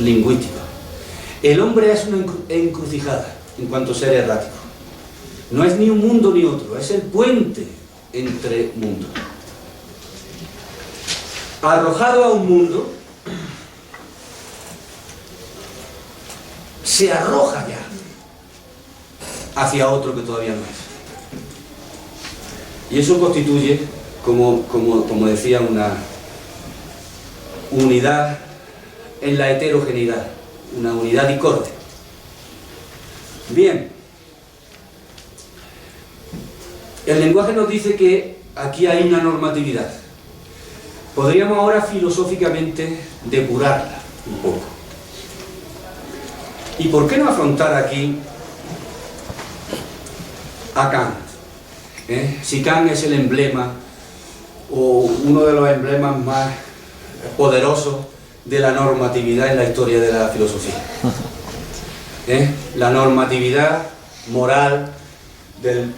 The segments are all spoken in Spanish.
lingüístico. El hombre es una encrucijada en cuanto a ser errático. No es ni un mundo ni otro, es el puente entre mundos. Arrojado a un mundo, se arroja ya hacia otro que todavía no es. Y eso constituye, como decía, una unidad en la heterogeneidad, una unidad discorde. Bien, el lenguaje nos dice que aquí hay una normatividad. Podríamos ahora filosóficamente depurarla un poco. ¿Y por qué no afrontar aquí a Kant? Si Kant es el emblema, o uno de los emblemas más poderosos de la normatividad en la historia de la filosofía. La normatividad moral del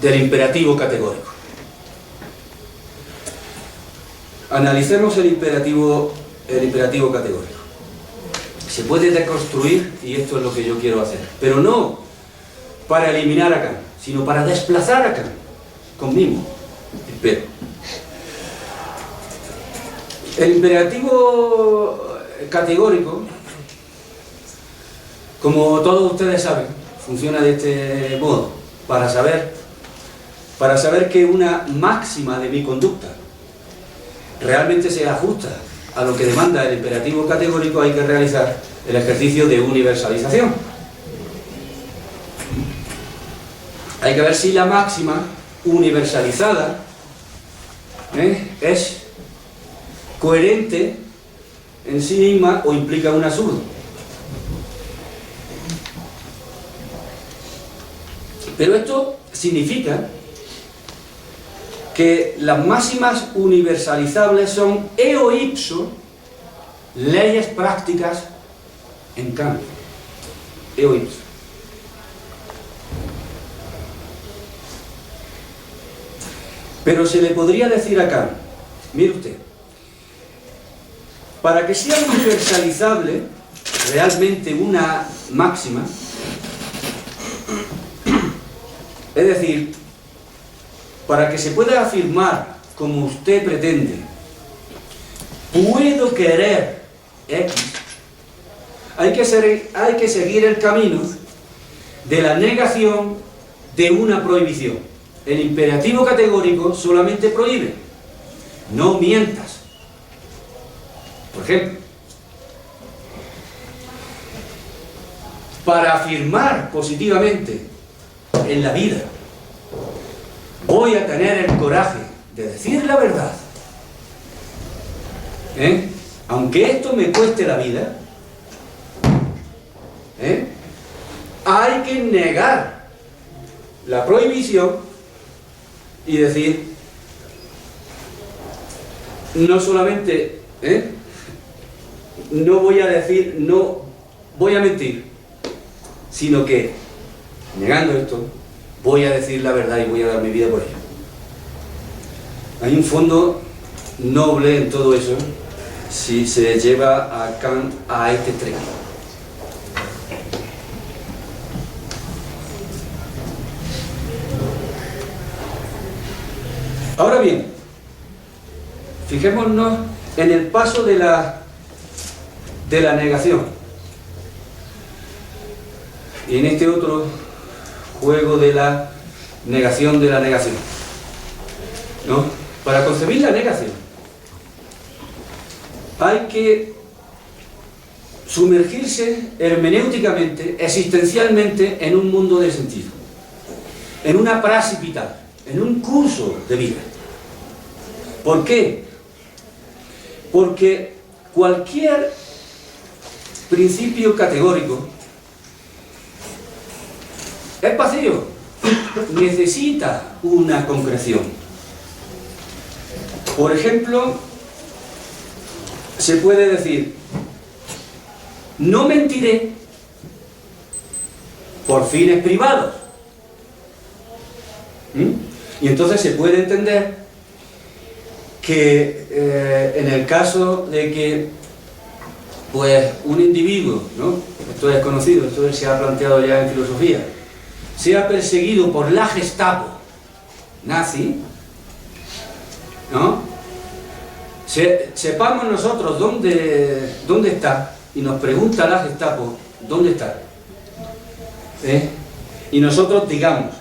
imperativo categórico. Analicemos el imperativo categórico. Se puede deconstruir, y esto es lo que yo quiero hacer, pero no para eliminar a Kant, sino para desplazar a Kant conmigo, espero. El imperativo categórico, como todos ustedes saben, funciona de este modo, para saber que una máxima de mi conducta realmente se ajusta a lo que demanda el imperativo categórico, hay que realizar el ejercicio de universalización. Hay que ver si la máxima universalizada es coherente en sí misma o implica un absurdo. Pero esto significa que las máximas universalizables son eo ipso leyes prácticas en Kant. Eo ipso. Pero se le podría decir a Kant, mire usted, para que sea universalizable realmente una máxima, es decir, para que se pueda afirmar como usted pretende, puedo querer X, hay que seguir el camino de la negación de una prohibición. El imperativo categórico solamente prohíbe, no mientas. Por ejemplo, para afirmar positivamente en la vida, voy a tener el coraje de decir la verdad, aunque esto me cueste la vida, hay que negar la prohibición y decir, no solamente no voy a decir, no voy a mentir, sino que negando esto voy a decir la verdad y voy a dar mi vida por ello. Hay un fondo noble en todo eso si se lleva a Kant a este extremo. Ahora bien, fijémonos en el paso de la negación y en este otro juego de la negación de la negación, ¿no? Para concebir la negación hay que sumergirse hermenéuticamente, existencialmente, en un mundo de sentido, en una praxis vital, en un curso de vida. ¿Por qué? Porque cualquier principio categórico es vacío, necesita una concreción. Por ejemplo, se puede decir, no mentiré por fines privados. Y entonces se puede entender que en el caso de que pues un individuo, ¿no? Esto es conocido, esto se ha planteado ya en filosofía, sea perseguido por la Gestapo nazi, ¿no? Sepamos nosotros dónde está, y nos pregunta la Gestapo, ¿dónde está? Y nosotros digamos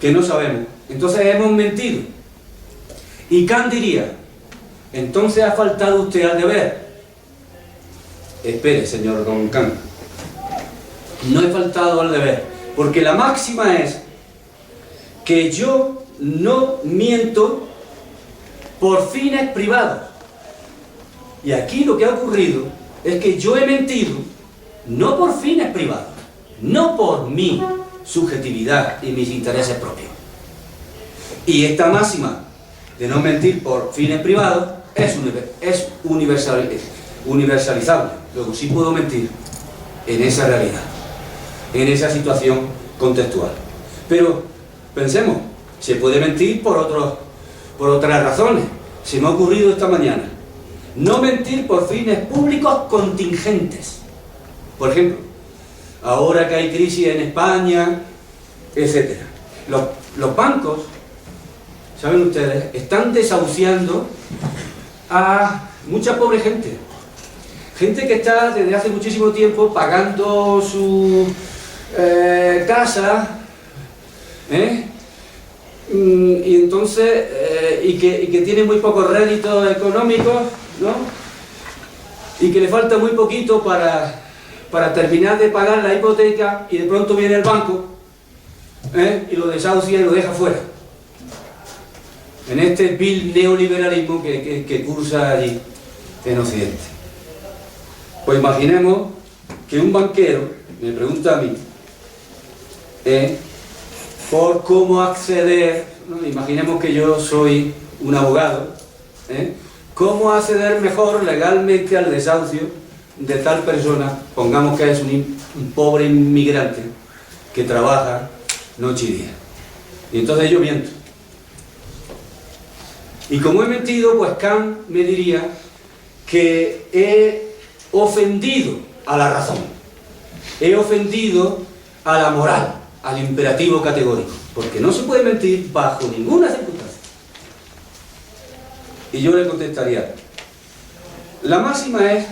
que no sabemos, entonces hemos mentido. Y Kant diría, entonces ha faltado usted al deber. Espere, señor don Kant, no he faltado al deber, porque la máxima es que yo no miento por fines privados. Y aquí lo que ha ocurrido es que yo he mentido no por fines privados, no por mi subjetividad y mis intereses propios. Y esta máxima de no mentir por fines privados es universalizable. Luego sí puedo mentir en esa realidad, en esa situación contextual. Pero pensemos, se puede mentir por otras razones. Se me ha ocurrido esta mañana no mentir por fines públicos contingentes. Por ejemplo, ahora que hay crisis en España, etc. Los bancos, saben ustedes, están desahuciando a mucha pobre gente. Gente que está desde hace muchísimo tiempo pagando su casa, y entonces y que tiene muy pocos réditos económicos, ¿no? Y que le falta muy poquito para terminar de pagar la hipoteca, y de pronto viene el banco y lo desahucia y lo deja fuera, en este vil neoliberalismo que cursa allí en Occidente. Pues imaginemos que un banquero me pregunta a mí por cómo acceder, ¿no? Imaginemos que yo soy un abogado, cómo acceder mejor legalmente al desahucio de tal persona, pongamos que es un pobre inmigrante que trabaja noche y día. Y entonces yo miento. Y como he mentido, pues Kant me diría que he ofendido a la razón, he ofendido a la moral, al imperativo categórico, porque no se puede mentir bajo ninguna circunstancia. Y yo le contestaría, la máxima es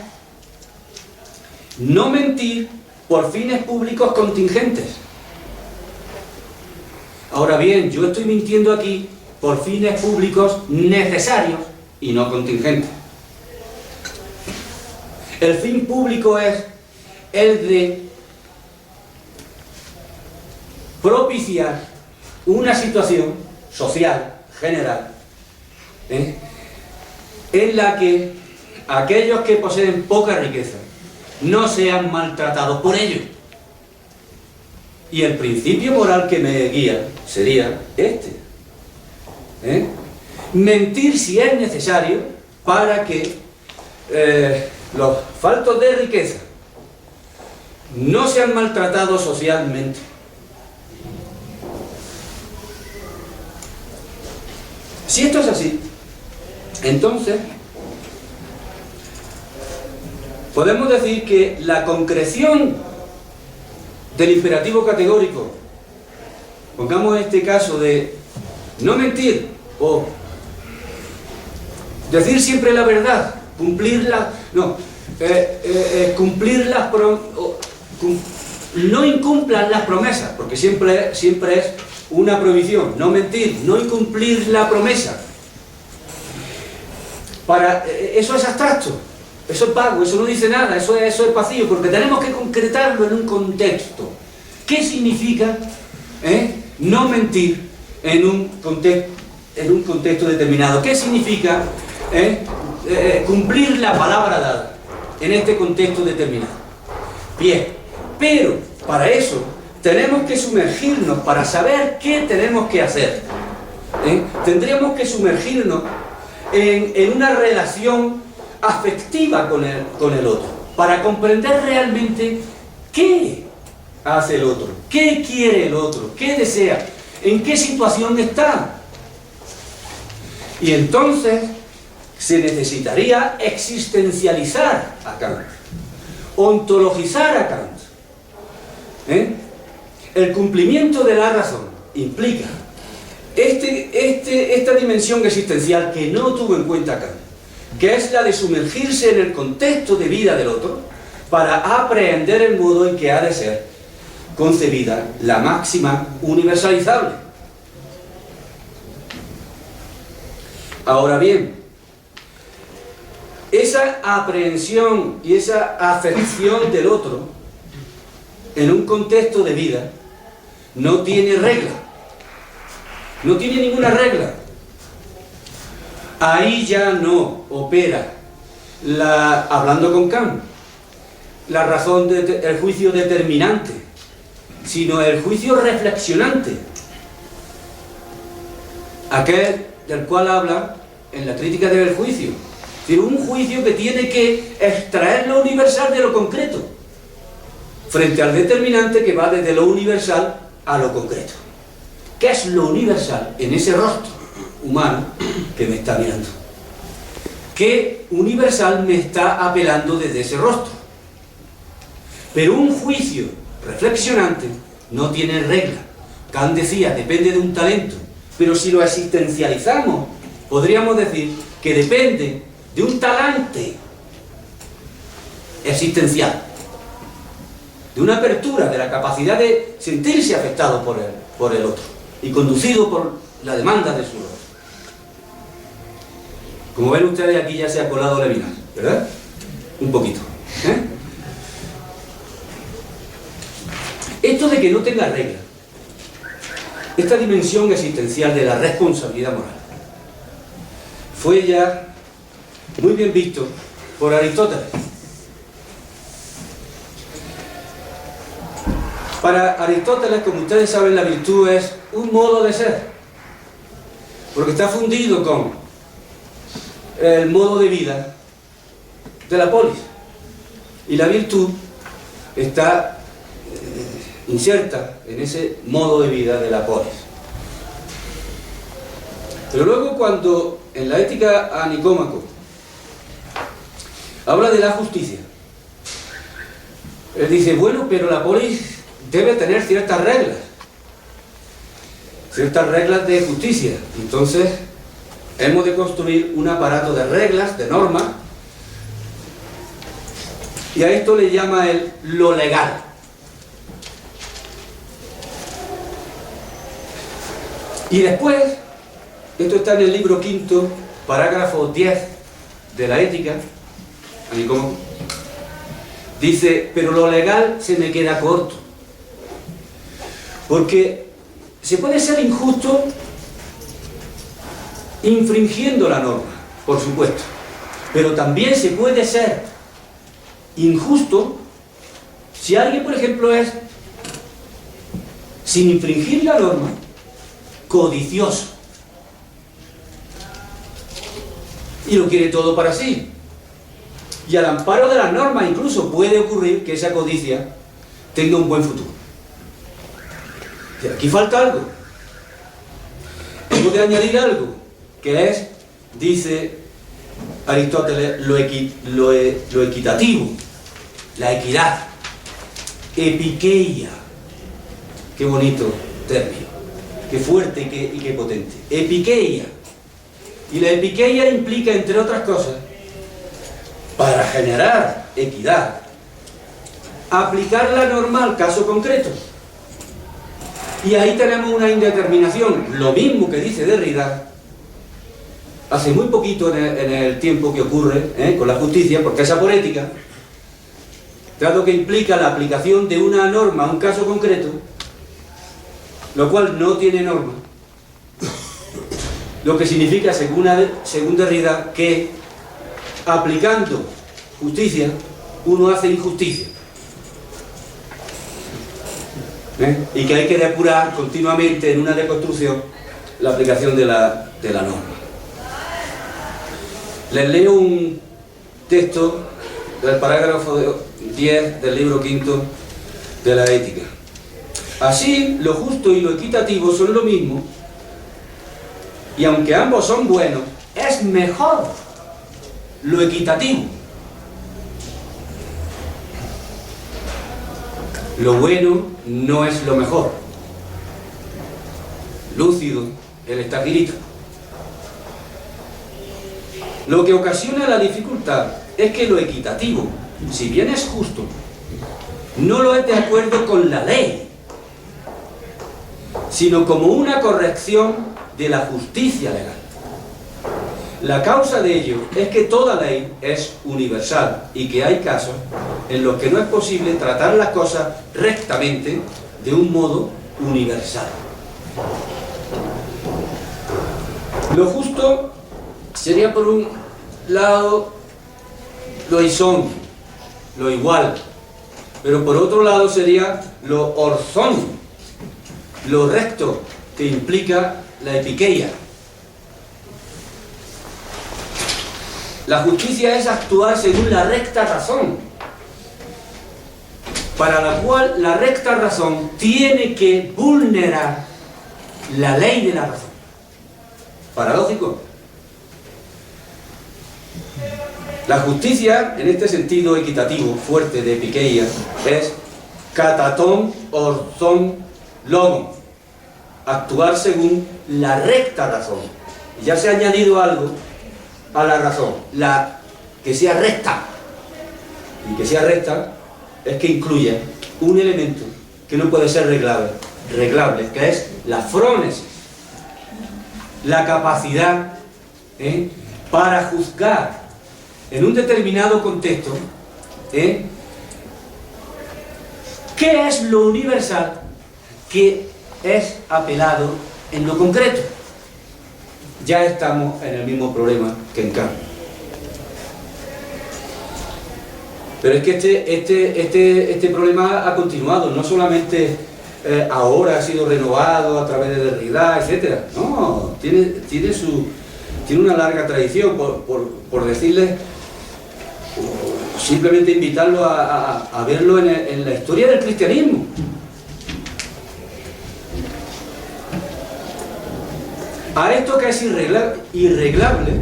no mentir por fines públicos contingentes. Ahora bien, yo estoy mintiendo aquí por fines públicos necesarios y no contingentes. El fin público es el de propiciar una situación social, general, en la que aquellos que poseen poca riqueza no sean maltratados por ello. Y el principio moral que me guía sería este. Mentir si es necesario para que los faltos de riqueza no sean maltratados socialmente. Si esto es así, entonces podemos decir que la concreción del imperativo categórico, pongamos este caso de no mentir o decir siempre la verdad, no incumplan las promesas, porque siempre es una prohibición, no mentir, no incumplir la promesa. Eso es abstracto, eso es vago, eso no dice nada, eso es vacío, porque tenemos que concretarlo en un contexto. ¿Qué significa no mentir en un contexto determinado? ¿Qué significa cumplir la palabra dada en este contexto determinado? Bien, pero para eso tenemos que sumergirnos para saber qué tenemos que hacer. Tendríamos que sumergirnos en una relación afectiva con el otro, para comprender realmente qué hace el otro, qué quiere el otro, qué desea, en qué situación está. Y entonces se necesitaría existencializar a Kant, ontologizar a Kant. El cumplimiento de la razón implica esta dimensión existencial que no tuvo en cuenta Kant, que es la de sumergirse en el contexto de vida del otro para aprehender el modo en que ha de ser concebida la máxima universalizable. Ahora bien, esa aprehensión y esa afección del otro en un contexto de vida no tiene regla, no tiene ninguna regla. Ahí ya no opera, hablando con Kant, la razón el juicio determinante, sino el juicio reflexionante, aquel del cual habla en la crítica del juicio. Es decir, un juicio que tiene que extraer lo universal de lo concreto, frente al determinante que va desde lo universal a lo concreto. ¿Qué es lo universal en ese rostro humano que me está mirando? ¿Qué universal me está apelando desde ese rostro? Pero un juicio reflexionante no tiene regla. Kant decía, depende de un talento, pero si lo existencializamos, podríamos decir que depende de un talante existencial, de una apertura, de la capacidad de sentirse afectado por el otro y conducido por la demanda de su otro. Como ven ustedes, aquí ya se ha colado Levinas, ¿verdad? Un poquito. Esto de que no tenga regla, esta dimensión existencial de la responsabilidad moral, fue ya muy bien visto por Aristóteles. Para Aristóteles, como ustedes saben, la virtud es un modo de ser, porque está fundido con el modo de vida de la polis, y la virtud está inserta en ese modo de vida de la polis. Pero luego, cuando en la Ética a Nicómaco habla de la justicia, él dice, bueno, pero la polis debe tener ciertas reglas de justicia. Entonces hemos de construir un aparato de reglas, de normas, y a esto le llama él lo legal. Y después, esto está en el libro quinto, parágrafo 10 de la Ética a Nicómaco, dice, pero lo legal se me queda corto, porque se puede ser injusto infringiendo la norma, por supuesto, pero también se puede ser injusto si alguien, por ejemplo, es, sin infringir la norma, codicioso y lo quiere todo para sí, y al amparo de las normas incluso puede ocurrir que esa codicia tenga un buen futuro. Y aquí falta algo, hemos de añadir algo, que es, dice Aristóteles, lo equitativo, la equidad, epikeia. Qué bonito término, qué fuerte y qué potente. Epikeia. Y la epikeia implica, entre otras cosas, para generar equidad, aplicar la norma al caso concreto. Y ahí tenemos una indeterminación, lo mismo que dice Derrida, hace muy poquito en el tiempo que ocurre con la justicia, porque esa por ética, dado que implica la aplicación de una norma a un caso concreto, lo cual no tiene norma, lo que significa, según Derrida, que aplicando justicia, uno hace injusticia. Y que hay que depurar continuamente en una deconstrucción la aplicación de la norma. Les leo un texto del parágrafo 10 del libro quinto de la Ética. Así, lo justo y lo equitativo son lo mismo, y aunque ambos son buenos, es mejor lo equitativo. Lo bueno no es lo mejor. Lúcido, el estagirita. Lo que ocasiona la dificultad es que lo equitativo, si bien es justo, no lo es de acuerdo con la ley, sino como una corrección de la justicia legal. La causa de ello es que toda ley es universal y que hay casos en los que no es posible tratar las cosas rectamente de un modo universal. Lo justo sería, por un lado, lo isón, lo igual, pero por otro lado sería lo orzón, lo recto, que implica la epiqueia. La justicia es actuar según la recta razón, para la cual la recta razón tiene que vulnerar la ley de la razón. ¿Paradójico? La justicia, en este sentido equitativo, fuerte de epiqueia, es katatón orzón logos, actuar según la recta razón. Ya se ha añadido algo a la razón, la que sea recta. Y que sea recta es que incluya un elemento que no puede ser reglable, que es la frónesis, la capacidad para juzgar en un determinado contexto qué es lo universal que es apelado en lo concreto. Ya estamos en el mismo problema que en Kant. Pero es que este problema ha continuado, no solamente ahora ha sido renovado a través de Derrida, etc. No, tiene una larga tradición, por decirles, simplemente invitarlo a verlo en la historia del cristianismo. A esto que es irreglable,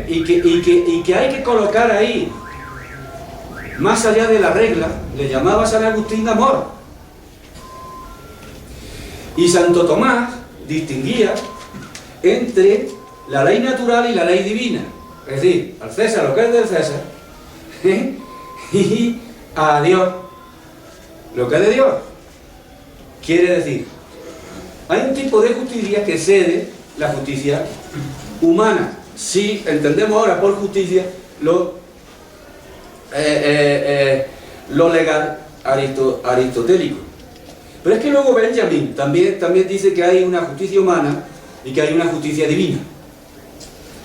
y que hay que colocar ahí, más allá de la regla, le llamaba San Agustín amor. Y Santo Tomás distinguía entre la ley natural y la ley divina. Es decir, al César lo que es del César, y a Dios lo que es de Dios. Quiere decir, hay un tipo de justicia que excede la justicia humana. Si entendemos ahora por justicia lo legal aristotélico. Pero es que luego Benjamin también dice que hay una justicia humana y que hay una justicia divina.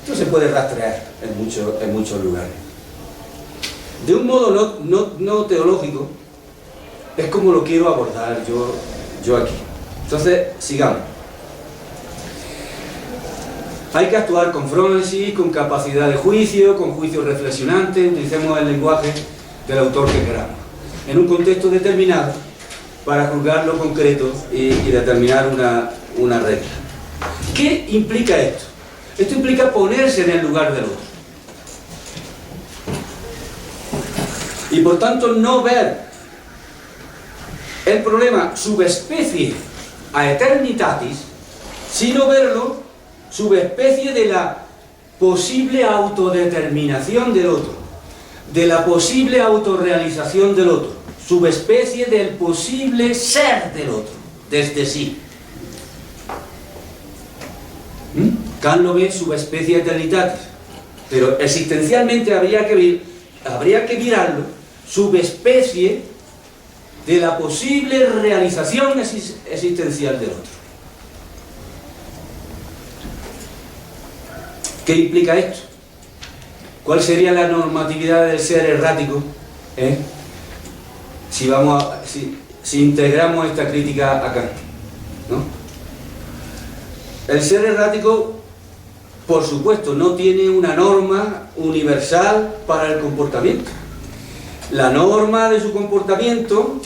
Esto se puede rastrear en muchos lugares. De un modo no teológico, es como lo quiero abordar yo aquí. Entonces, sigamos. Hay que actuar con frónesis, con capacidad de juicio, con juicio reflexionante, utilicemos el lenguaje del autor que queramos, en un contexto determinado, para juzgar lo concreto y determinar una regla. ¿Qué implica esto? Esto implica ponerse en el lugar del otro. Y por tanto no ver el problema subespecie a eternitatis, sino verlo subespecie de la posible autodeterminación del otro, de la posible autorrealización del otro, subespecie del posible ser del otro, desde sí. Kant lo ve subespecie eternitatis, pero existencialmente habría que mirarlo subespecie de la posible realización existencial del otro. ¿Qué implica esto? ¿Cuál sería la normatividad del ser errático? Si integramos esta crítica acá, ¿no? El ser errático, por supuesto, no tiene una norma universal para el comportamiento. La norma de su comportamiento,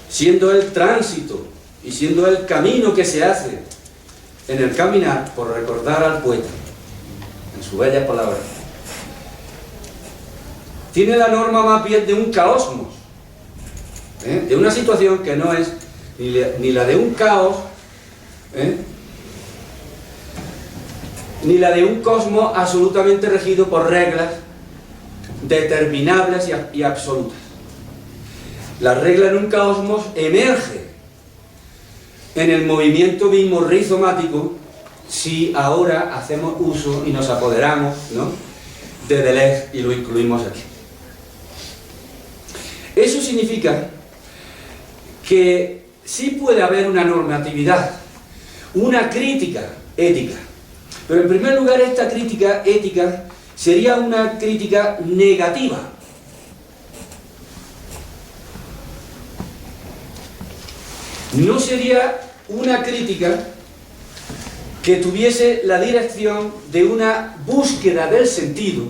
siendo el tránsito y siendo el camino que se hace en el caminar, por recordar al poeta, en sus bellas palabras, tiene la norma más bien de un caosmos, de una situación que no es ni la de un caos, ni la de un cosmos absolutamente regido por reglas determinables y absolutas. La regla en un cosmos emerge en el movimiento mismo rizomático si ahora hacemos uso y nos apoderamos, ¿no?, de Deleuze y lo incluimos aquí. Eso significa que sí puede haber una normatividad, una crítica ética, pero en primer lugar esta crítica ética sería una crítica negativa. No sería una crítica que tuviese la dirección de una búsqueda del sentido,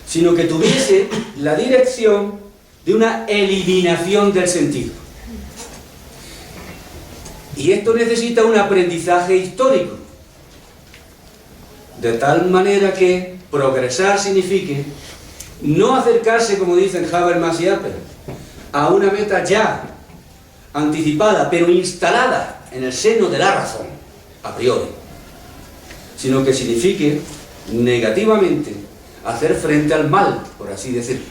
sino que tuviese la dirección de una eliminación del sentido. Y esto necesita un aprendizaje histórico, de tal manera que progresar signifique no acercarse, como dicen Habermas y Apple, a una meta ya anticipada, pero instalada en el seno de la razón, a priori, sino que signifique negativamente hacer frente al mal, por así decirlo.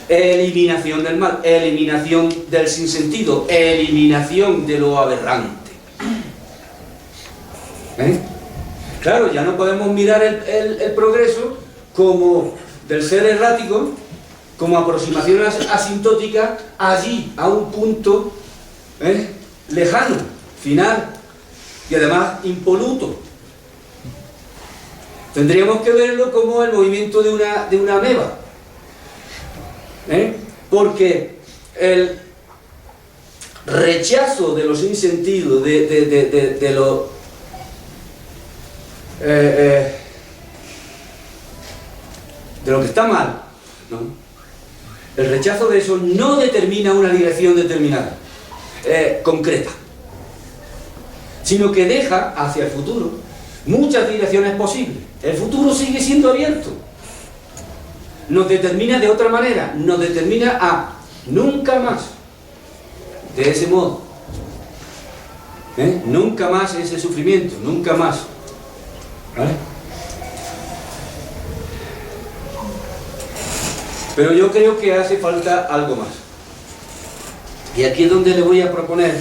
Eliminación del mal, eliminación del sinsentido, eliminación de lo aberrante. Claro, ya no podemos mirar el progreso como del ser errático, como aproximación asintótica allí, a un punto lejano, final y además impoluto. Tendríamos que verlo como el movimiento de una ameba, porque el rechazo de lo sin sentido, de lo que está mal, ¿no? El rechazo de eso no determina una dirección determinada, concreta, sino que deja hacia el futuro muchas direcciones posibles. El futuro sigue siendo abierto. Nos determina de otra manera, nos determina a nunca más, de ese modo. Nunca más ese sufrimiento, nunca más. ¿Vale? Pero yo creo que hace falta algo más. Y aquí es donde le voy a proponer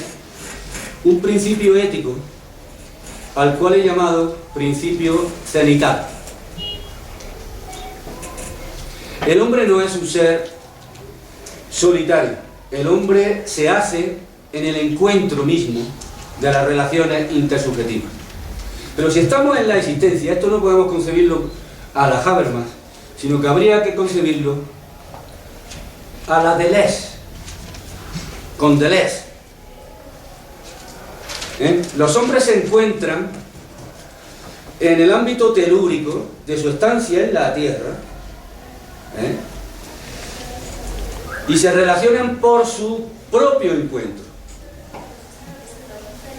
un principio ético al cual he llamado principio cenital. El hombre no es un ser solitario. El hombre se hace en el encuentro mismo de las relaciones intersubjetivas. Pero si estamos en la existencia, esto no podemos concebirlo a la Habermas, sino que habría que concebirlo a la Deleuze, con Deleuze. Los hombres se encuentran en el ámbito telúrico de su estancia en la Tierra, y se relacionan por su propio encuentro.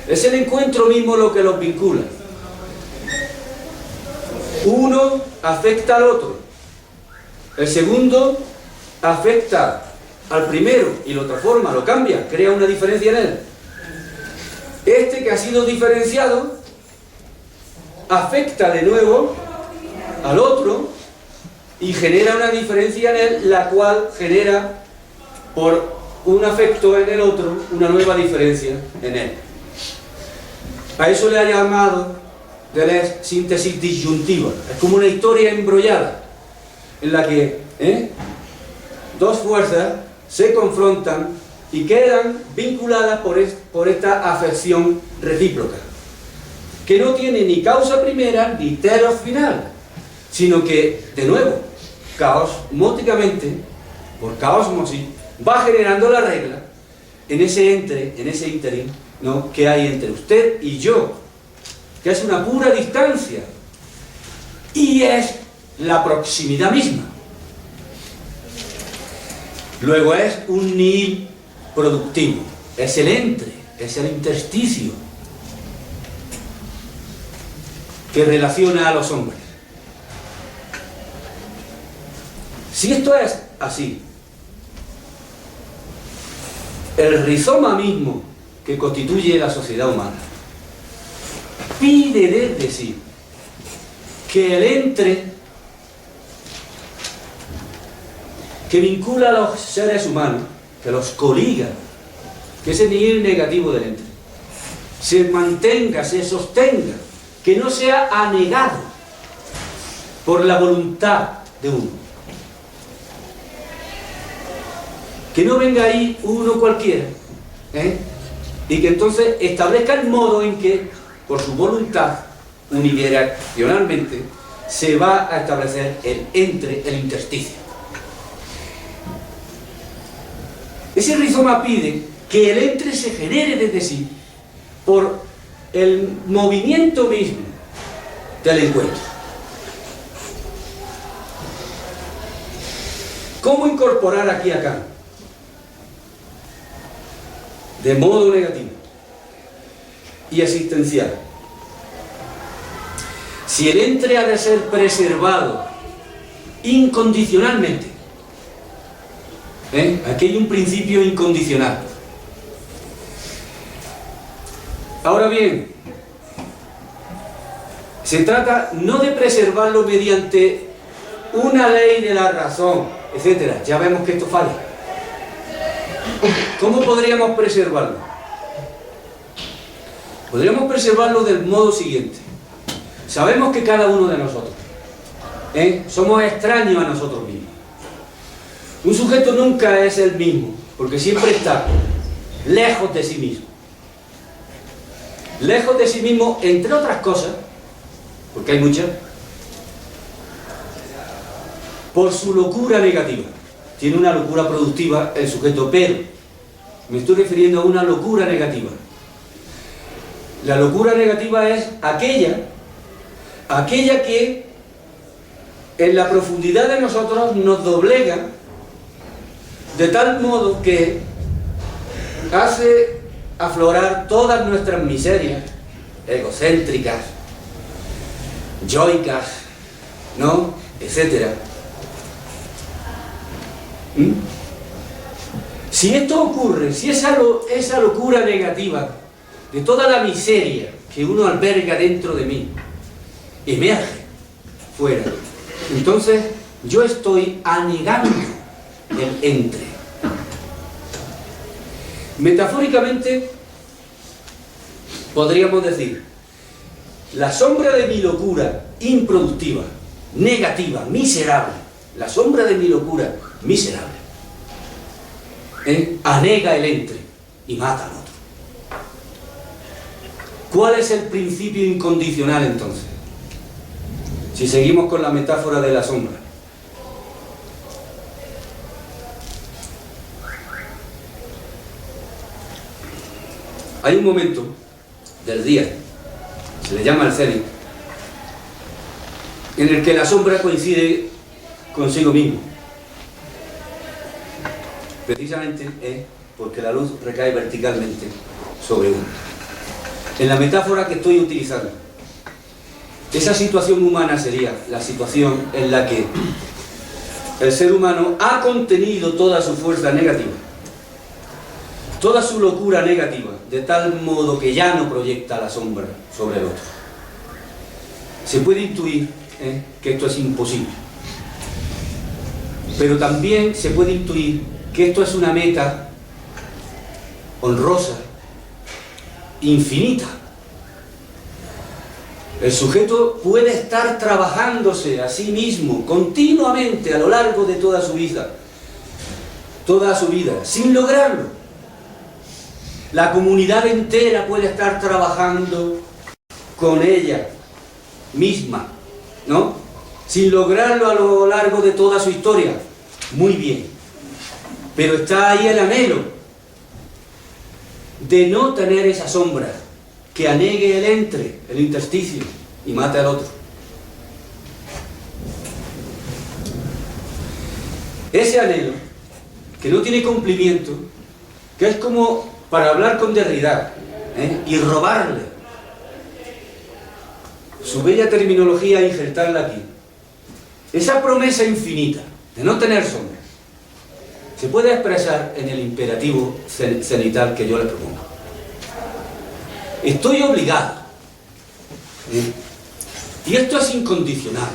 Es el encuentro mismo lo que los vincula. Uno afecta al otro, el segundo afecta al primero y lo transforma, lo cambia, crea una diferencia en él. Este que ha sido diferenciado afecta de nuevo al otro y genera una diferencia en él, la cual genera por un afecto en el otro una nueva diferencia en él. A eso le ha llamado Deleuze síntesis disyuntiva. Es como una historia embrollada en la que dos fuerzas se confrontan y quedan vinculadas por esta afección recíproca, que no tiene ni causa primera ni telos final, sino que, de nuevo, caosmóticamente, por caosmosis, va generando la regla en ese ínterin, ¿no?, que hay entre usted y yo, que es una pura distancia y es la proximidad misma. Luego es un nihil productivo, es el entre, es el intersticio. que relaciona a los hombres. Si esto es así, el rizoma mismo que constituye la sociedad humana pide desde sí que el entre que vincula a los seres humanos, que los coliga, que es el nivel negativo del entre, se mantenga, se sostenga, que no sea anegado por la voluntad de uno. Que no venga ahí uno cualquiera, y que entonces establezca el modo en que, por su voluntad, unidireccionalmente, se va a establecer el entre, el intersticio. Ese rizoma pide que el entre se genere desde sí por el movimiento mismo del encuentro. ¿Cómo incorporar aquí a Kant? De modo negativo y existencial. Si el entre ha de ser preservado incondicionalmente, aquí hay un principio incondicional. Ahora bien, se trata no de preservarlo mediante una ley de la razón, etc. Ya vemos que esto falla. ¿Cómo podríamos preservarlo? Podríamos preservarlo del modo siguiente. Sabemos que cada uno de nosotros somos extraños a nosotros mismos. Un sujeto nunca es el mismo, porque siempre está lejos de sí mismo. Lejos de sí mismo, entre otras cosas, porque hay muchas, por su locura negativa. Tiene una locura productiva el sujeto, pero me estoy refiriendo a una locura negativa. La locura negativa es aquella que en la profundidad de nosotros nos doblega de tal modo que hace aflorar todas nuestras miserias egocéntricas, yoicas, ¿no?, etcétera. Si esto ocurre, si esa locura negativa de toda la miseria que uno alberga dentro de mí emerge fuera, entonces yo estoy anegando el entre. Metafóricamente podríamos decir, la sombra de mi locura improductiva, negativa, miserable, la sombra de mi locura miserable, anega el entre y mata al otro. ¿Cuál es el principio incondicional entonces? Si seguimos con la metáfora de la sombra. Hay un momento del día, se le llama el cenit, en el que la sombra coincide consigo mismo. Precisamente porque la luz recae verticalmente sobre uno. En la metáfora que estoy utilizando, esa situación humana sería la situación en la que el ser humano ha contenido toda su fuerza negativa, toda su locura negativa, de tal modo que ya no proyecta la sombra sobre el otro. Se puede intuir que esto es imposible, pero también se puede intuir que esto es una meta honrosa, infinita. El sujeto puede estar trabajándose a sí mismo continuamente a lo largo de toda su vida, sin lograrlo. La comunidad entera puede estar trabajando con ella misma, ¿no?, sin lograrlo a lo largo de toda su historia. Muy bien, pero está ahí el anhelo de no tener esa sombra que anegue el entre, el intersticio, y mate al otro. Ese anhelo, que no tiene cumplimiento, que es como para hablar con Derrida y robarle su bella terminología, injertarla aquí. Esa promesa infinita de no tener sombra se puede expresar en el imperativo cenital que yo le propongo. Estoy obligado. Y esto es incondicional.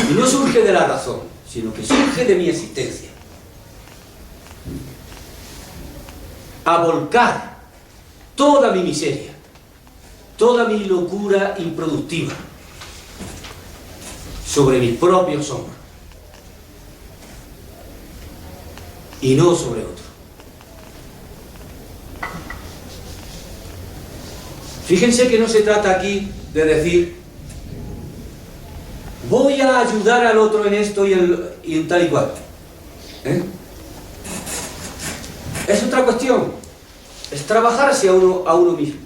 Y no surge de la razón, sino que surge de mi existencia. A volcar toda mi miseria, toda mi locura improductiva sobre mis propios hombros y no sobre otro. Fíjense que no se trata aquí de decir voy a ayudar al otro en esto y en tal y cual. Es otra cuestión. Es trabajarse a uno mismo.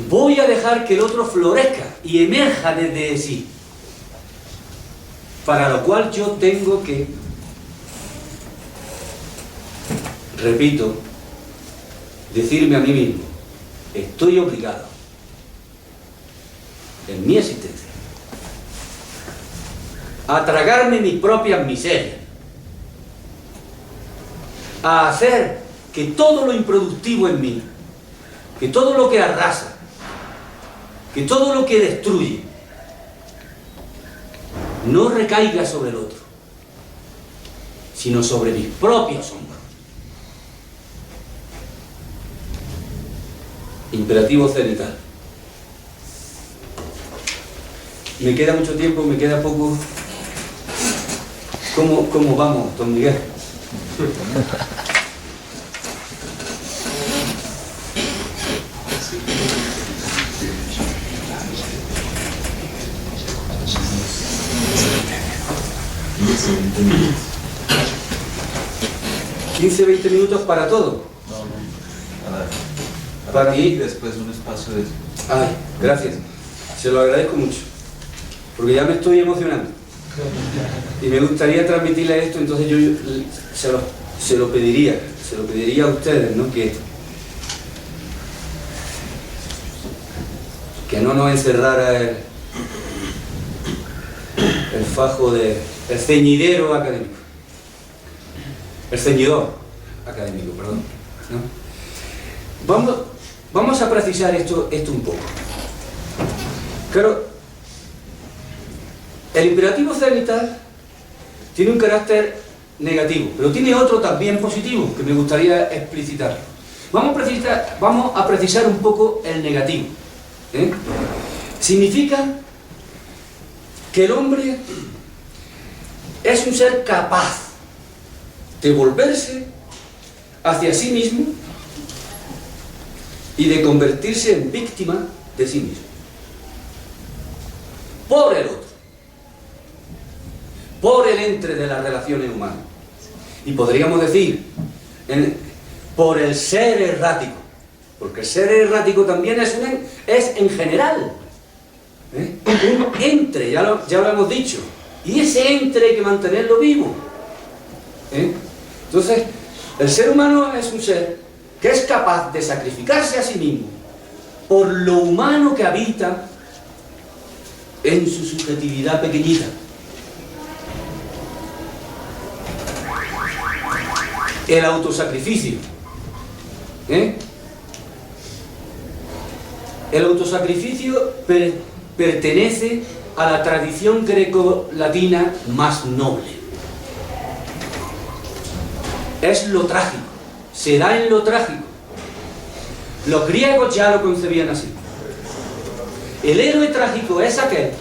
Voy a dejar que el otro florezca y emerja desde sí. Para lo cual yo tengo que, repito, decirme a mí mismo, estoy obligado, en mi existencia, a tragarme mis propias miserias, a hacer que todo lo improductivo en mí, que todo lo que arrasa, que todo lo que destruye, no recaiga sobre el otro, sino sobre mis propios hombros. Imperativo cenital. ¿Me queda mucho tiempo? ¿Me queda poco? ¿Cómo vamos, don Miguel? 15, 20 minutos para todo. Para mí, después un espacio de... Ay, gracias. Se lo agradezco mucho. Porque ya me estoy emocionando. Y me gustaría transmitirle esto, entonces yo se lo pediría a ustedes, ¿no? Que no nos encerrara el fajo el ceñidero académico. El ceñidor académico, perdón, ¿no? Vamos a precisar esto un poco. Claro, el imperativo cenital tiene un carácter negativo, pero tiene otro también positivo, que me gustaría explicitar. Vamos a precisar un poco el negativo. Significa que el hombre es un ser capaz de volverse hacia sí mismo y de convertirse en víctima de sí mismo. Por el otro. Por el entre de las relaciones humanas. Y podríamos decir, por el ser errático. Porque el ser errático también es en general. Un entre, ya lo hemos dicho. Y ese entre hay que mantenerlo vivo. Entonces, el ser humano es un ser que es capaz de sacrificarse a sí mismo por lo humano que habita en su subjetividad pequeñita. El autosacrificio. El autosacrificio pertenece a la tradición grecolatina más noble. Es lo trágico, se da en lo trágico. Los griegos ya lo concebían así. El héroe trágico es aquel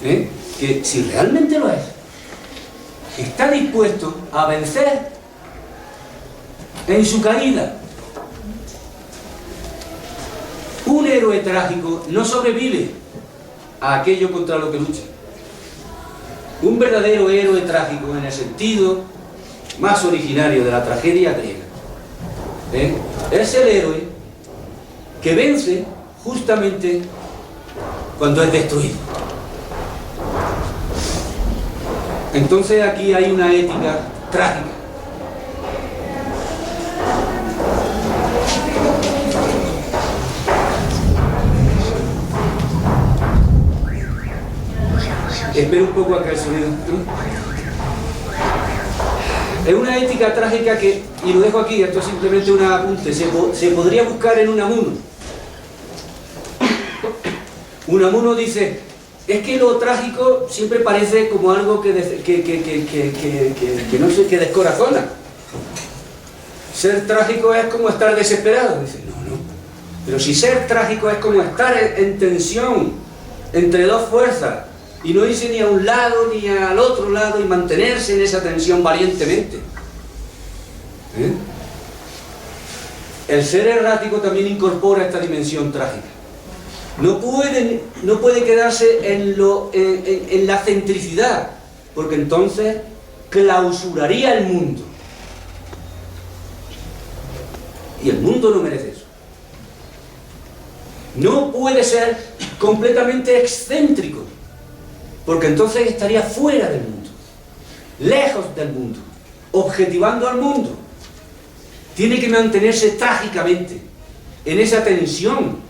que, si realmente lo es, está dispuesto a vencer en su caída. Un héroe trágico no sobrevive a aquello contra lo que lucha. Un verdadero héroe trágico, en el sentido más originario de la tragedia griega, es el héroe que vence justamente cuando es destruido. Entonces aquí hay una ética trágica. Espero un poco a que el sonido... Es una ética trágica que, y lo dejo aquí, esto es simplemente un apunte, se podría buscar en Unamuno. Unamuno dice, es que lo trágico siempre parece como algo que no sé, que descorazona. Ser trágico es como estar desesperado. Dice, no. Pero si ser trágico es como estar en tensión entre dos fuerzas y no irse ni a un lado ni al otro lado y mantenerse en esa tensión valientemente. El ser errático también incorpora esta dimensión trágica. No puede quedarse en la centricidad, porque entonces clausuraría el mundo. Y el mundo no merece eso. No puede ser completamente excéntrico, porque entonces estaría fuera del mundo, lejos del mundo, objetivando al mundo. Tiene que mantenerse trágicamente en esa tensión,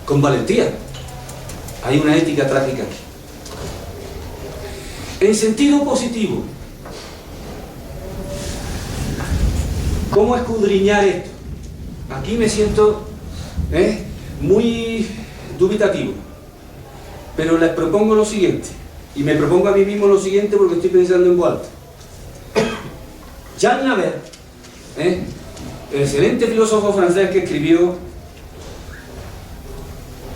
con valentía. Hay una ética trágica aquí. En sentido positivo, ¿cómo escudriñar esto? Aquí me siento muy dubitativo, pero les propongo lo siguiente, y me propongo a mí mismo lo siguiente porque estoy pensando en voz alta. Jean Nabert, el excelente filósofo francés que escribió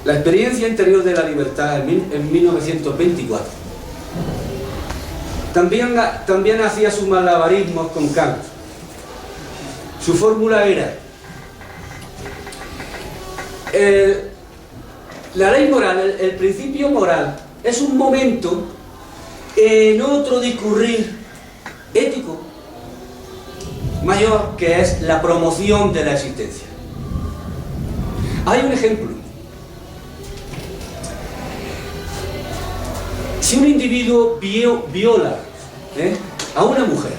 La experiencia interior de la libertad en 1924, también hacía sus malabarismos con Kant. Su fórmula era: la ley moral, el principio moral, es un momento en otro discurrir ético mayor, que es la promoción de la existencia. Hay un ejemplo. Si un individuo viola a una mujer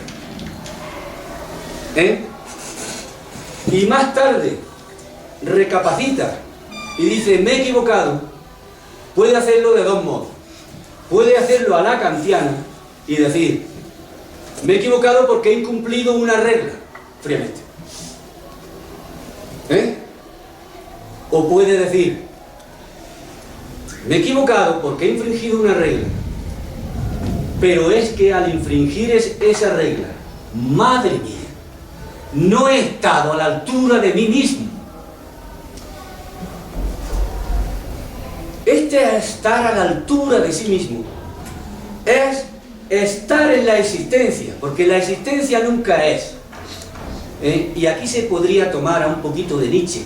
y más tarde recapacita y dice, me he equivocado, puede hacerlo de dos modos. Puede hacerlo a la kantiana y decir, me he equivocado porque he incumplido una regla, fríamente. O puede decir, me he equivocado porque he infringido una regla, pero es que al infringir esa regla, madre mía, no he estado a la altura de mí mismo. Este estar a la altura de sí mismo es estar en la existencia, porque la existencia nunca es. Y aquí se podría tomar a un poquito de Nietzsche,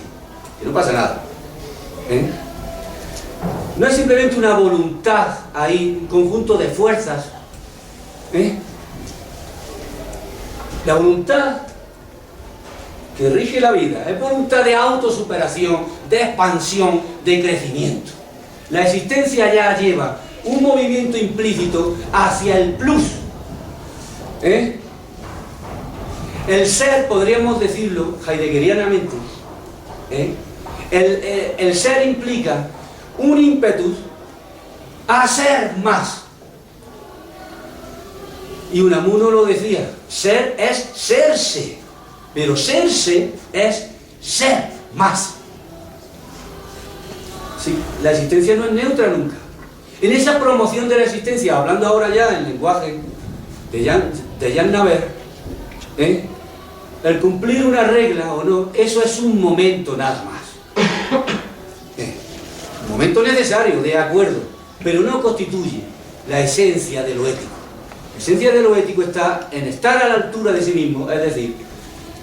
que no pasa nada. No es simplemente una voluntad ahí, un conjunto de fuerzas. La voluntad que rige la vida es voluntad de autosuperación, de expansión, de crecimiento. La existencia ya lleva un movimiento implícito hacia el plus. El ser, podríamos decirlo heideggerianamente, el ser implica un ímpetu a ser más. Y Unamuno lo decía, ser es serse, pero serse es ser más. Sí, la existencia no es neutra nunca. En esa promoción de la existencia, hablando ahora ya en lenguaje de Jean Nabert, el cumplir una regla o no, eso es un momento nada más. Un momento necesario, de acuerdo, pero no constituye la esencia de lo ético. La esencia de lo ético está en estar a la altura de sí mismo, es decir,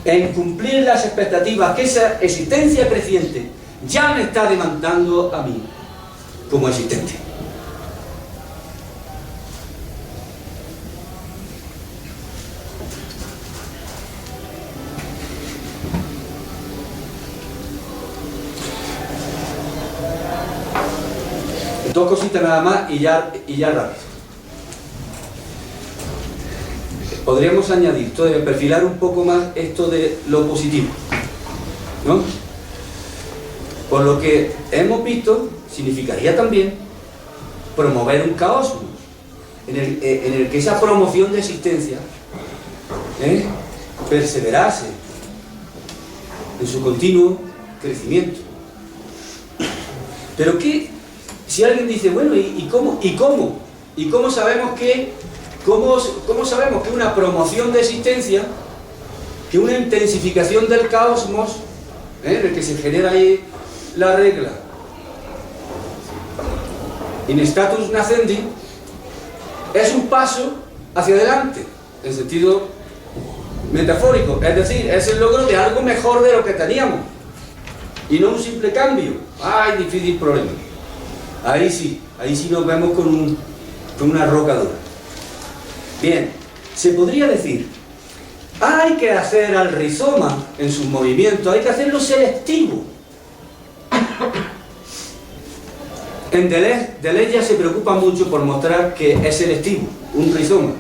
en cumplir las expectativas que esa existencia creciente ya me está demandando a mí como existente. Dos cositas nada más y ya rápido. Podríamos añadir, perfilar un poco más esto de lo positivo, ¿no? Por lo que hemos visto, significaría también promover un caosmos, en el que esa promoción de existencia perseverase en su continuo crecimiento. Pero ¿qué? Si alguien dice, bueno, ¿y cómo sabemos que una promoción de existencia, que una intensificación del caosmos, en el que se genera ahí la regla, in status nascendi, es un paso hacia adelante, en sentido metafórico, es decir, es el logro de algo mejor de lo que teníamos, y no un simple cambio? ¡Ay, difícil problema! Ahí sí nos vemos con una roca dura. Bien, se podría decir, hay que hacer al rizoma en sus movimientos, hay que hacerlo selectivo. En Deleuze ya se preocupa mucho por mostrar que es selectivo, un rizoma,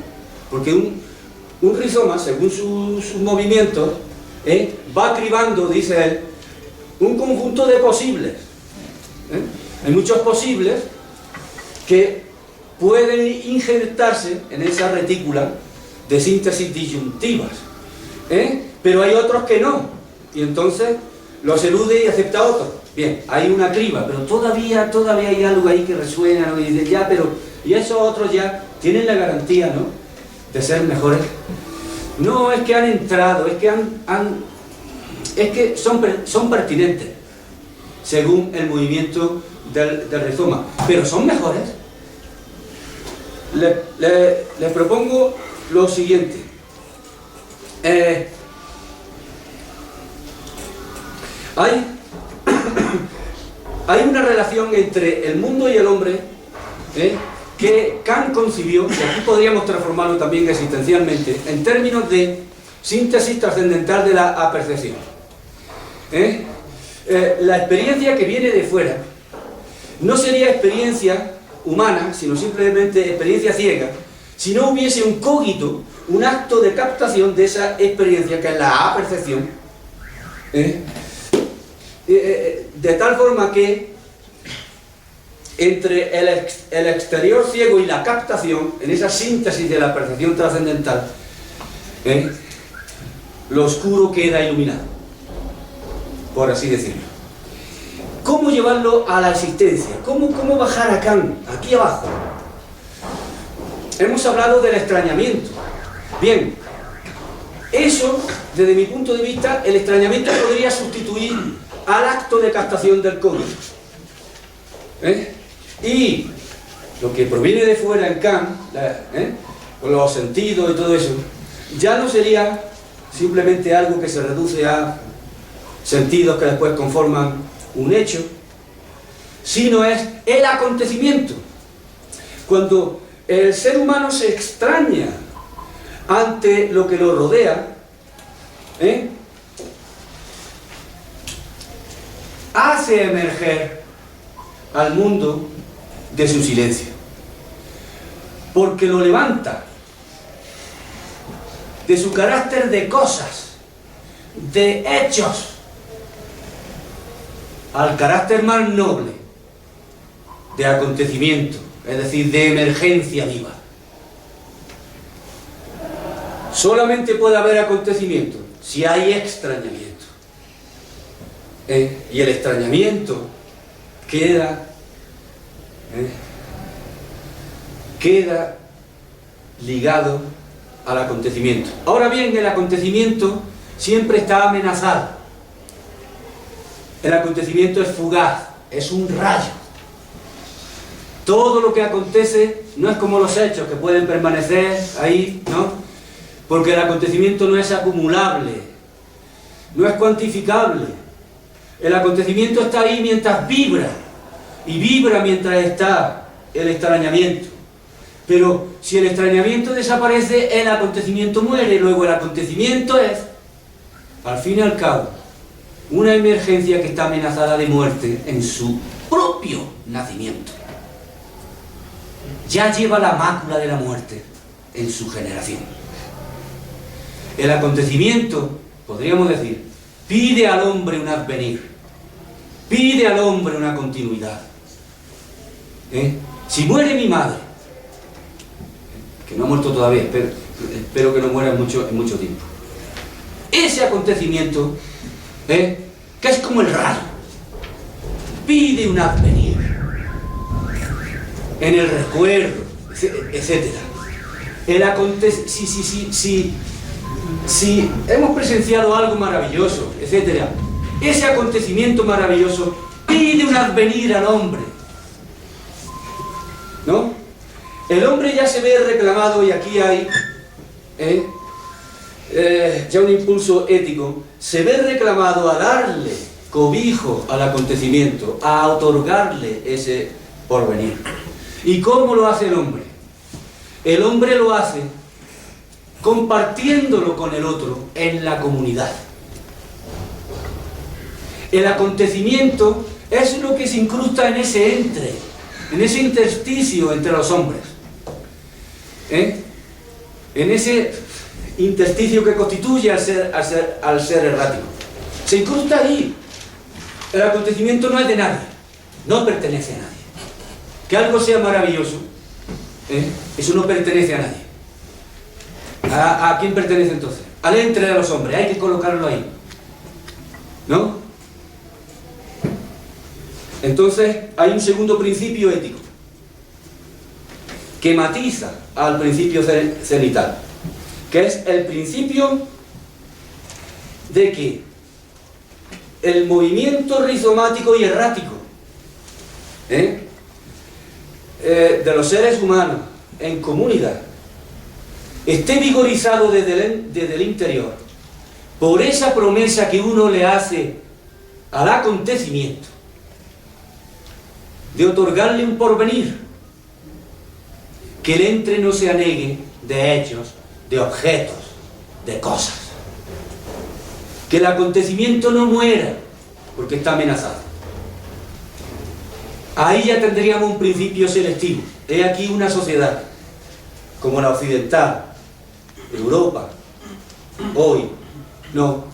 porque un rizoma, según sus movimientos, va cribando, dice él, un conjunto de posibles. Hay muchos posibles que pueden injertarse en esa retícula de síntesis disyuntivas, pero hay otros que no, y entonces los elude y acepta otros. Bien, hay una criba, pero todavía hay algo ahí que resuena, ¿no? Y dice, ya, pero, y esos otros ya tienen la garantía, ¿no?, de ser mejores. No, es que han entrado, es que son pertinentes, según el movimiento del rizoma, pero ¿son mejores? Les propongo lo siguiente. Hay una relación entre el mundo y el hombre que Kant concibió, y aquí podríamos transformarlo también existencialmente, en términos de síntesis trascendental de la apercepción. La experiencia que viene de fuera no sería experiencia humana, sino simplemente experiencia ciega, si no hubiese un cogito, un acto de captación de esa experiencia que es la apercepción, de tal forma que entre el exterior ciego y la captación, en esa síntesis de la percepción trascendental, lo oscuro queda iluminado, por así decirlo. ¿Cómo llevarlo a la existencia? ¿Cómo bajar a Kant, aquí abajo? Hemos hablado del extrañamiento. Bien, eso, desde mi punto de vista, el extrañamiento podría sustituir al acto de captación del código. Y lo que proviene de fuera en Kant, con los sentidos y todo eso, ya no sería simplemente algo que se reduce a sentidos que después conforman un hecho, sino es el acontecimiento. Cuando el ser humano se extraña ante lo que lo rodea, hace emerger al mundo de su silencio, porque lo levanta de su carácter de cosas, de hechos, al carácter más noble de acontecimiento, es decir, de emergencia viva. Solamente puede haber acontecimiento si hay extrañamiento. Y el extrañamiento queda ligado al acontecimiento. Ahora bien, el acontecimiento siempre está amenazado. El acontecimiento es fugaz, es un rayo. Todo lo que acontece no es como los hechos que pueden permanecer ahí, ¿no? Porque el acontecimiento no es acumulable, no es cuantificable. El acontecimiento está ahí mientras vibra, y vibra mientras está el extrañamiento. Pero si el extrañamiento desaparece, el acontecimiento muere. Luego el acontecimiento es, al fin y al cabo, una emergencia que está amenazada de muerte en su propio nacimiento. Ya lleva la mácula de la muerte en su generación. El acontecimiento, podríamos decir, pide al hombre un advenir, pide al hombre una continuidad. Si muere mi madre, que no ha muerto todavía, espero que no muera en mucho tiempo, ese acontecimiento, que es como el rayo, pide un advenir en el recuerdo, etc. Si hemos presenciado algo maravilloso, etc., ese acontecimiento maravilloso pide un advenir al hombre, ¿no? El hombre ya se ve reclamado, y aquí hay ya un impulso ético, se ve reclamado a darle cobijo al acontecimiento, a otorgarle ese porvenir. ¿Y cómo lo hace el hombre? El hombre lo hace compartiéndolo con el otro en la comunidad. El acontecimiento es lo que se incrusta en ese intersticio entre los hombres, en ese intersticio que constituye al ser errático. Se incrusta ahí. El acontecimiento no es de nadie, no pertenece a nadie. Que algo sea maravilloso, eso no pertenece a nadie. ¿A quién pertenece entonces? Al entre de los hombres, hay que colocarlo ahí, ¿no? Entonces hay un segundo principio ético que matiza al principio cenital, que es el principio de que el movimiento rizomático y errático de los seres humanos en comunidad esté vigorizado desde el interior por esa promesa que uno le hace al acontecimiento de otorgarle un porvenir, que el entre no se anegue de hechos, de objetos, de cosas, que el acontecimiento no muera porque está amenazado. Ahí ya tendríamos un principio selectivo. He aquí una sociedad como la occidental, Europa, hoy, no,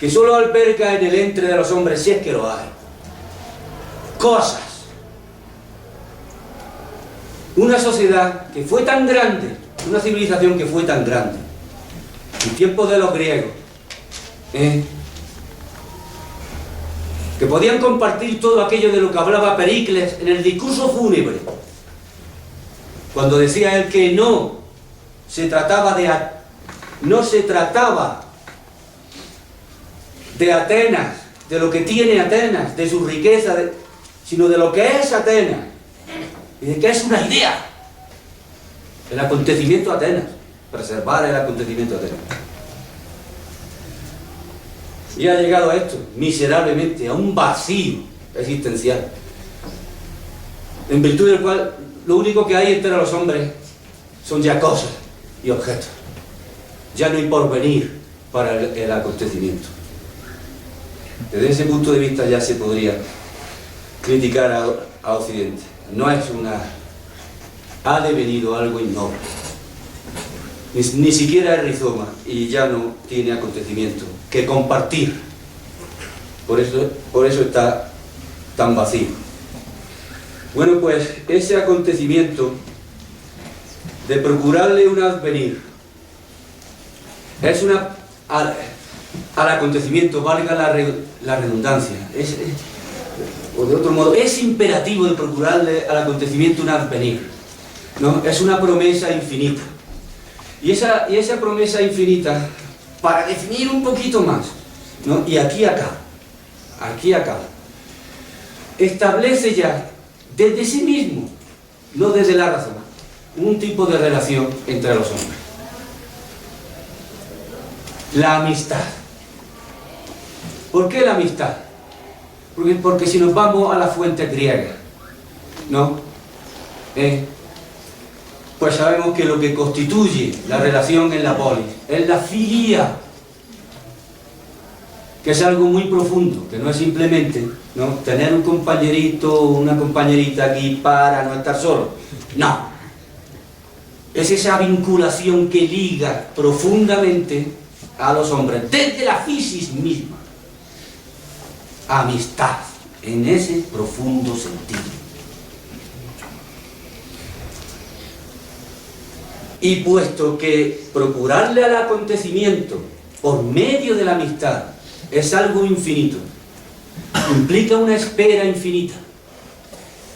que solo alberga en el entre de los hombres, si es que lo hay, cosas. Una sociedad que fue tan grande, una civilización que fue tan grande, en tiempos de los griegos, que podían compartir todo aquello de lo que hablaba Pericles en el discurso fúnebre, cuando decía él que no se trataba de Atenas, de lo que tiene Atenas, de su riqueza, sino de lo que es Atenas, y de que es una idea, el acontecimiento de Atenas, preservar el acontecimiento de Atenas. Y ha llegado a esto, miserablemente, a un vacío existencial, en virtud del cual lo único que hay entre los hombres son ya cosas y objetos. Ya no hay porvenir para el acontecimiento. Desde ese punto de vista ya se podría criticar a Occidente. No es ha devenido algo innoble. Ni siquiera es rizoma, y ya no tiene acontecimiento que compartir. Por eso está tan vacío. Bueno, pues ese acontecimiento de procurarle un advenir es al acontecimiento, valga la redundancia, o de otro modo, es imperativo de procurarle al acontecimiento un advenir, ¿no? Es una promesa infinita. Y esa promesa infinita, para definir un poquito más, ¿no? Y aquí acaba, establece ya desde sí mismo, no desde la razón, un tipo de relación entre los hombres. La amistad. ¿Por qué la amistad? Porque si nos vamos a la fuente griega, ¿no? Pues sabemos que lo que constituye la relación en la polis es la filia, que es algo muy profundo, que no es simplemente, ¿no?, tener un compañerito o una compañerita aquí para no estar solo. No. Es esa vinculación que liga profundamente a los hombres, desde la fisis misma. Amistad, en ese profundo sentido. Y puesto que procurarle al acontecimiento por medio de la amistad es algo infinito, implica una espera infinita.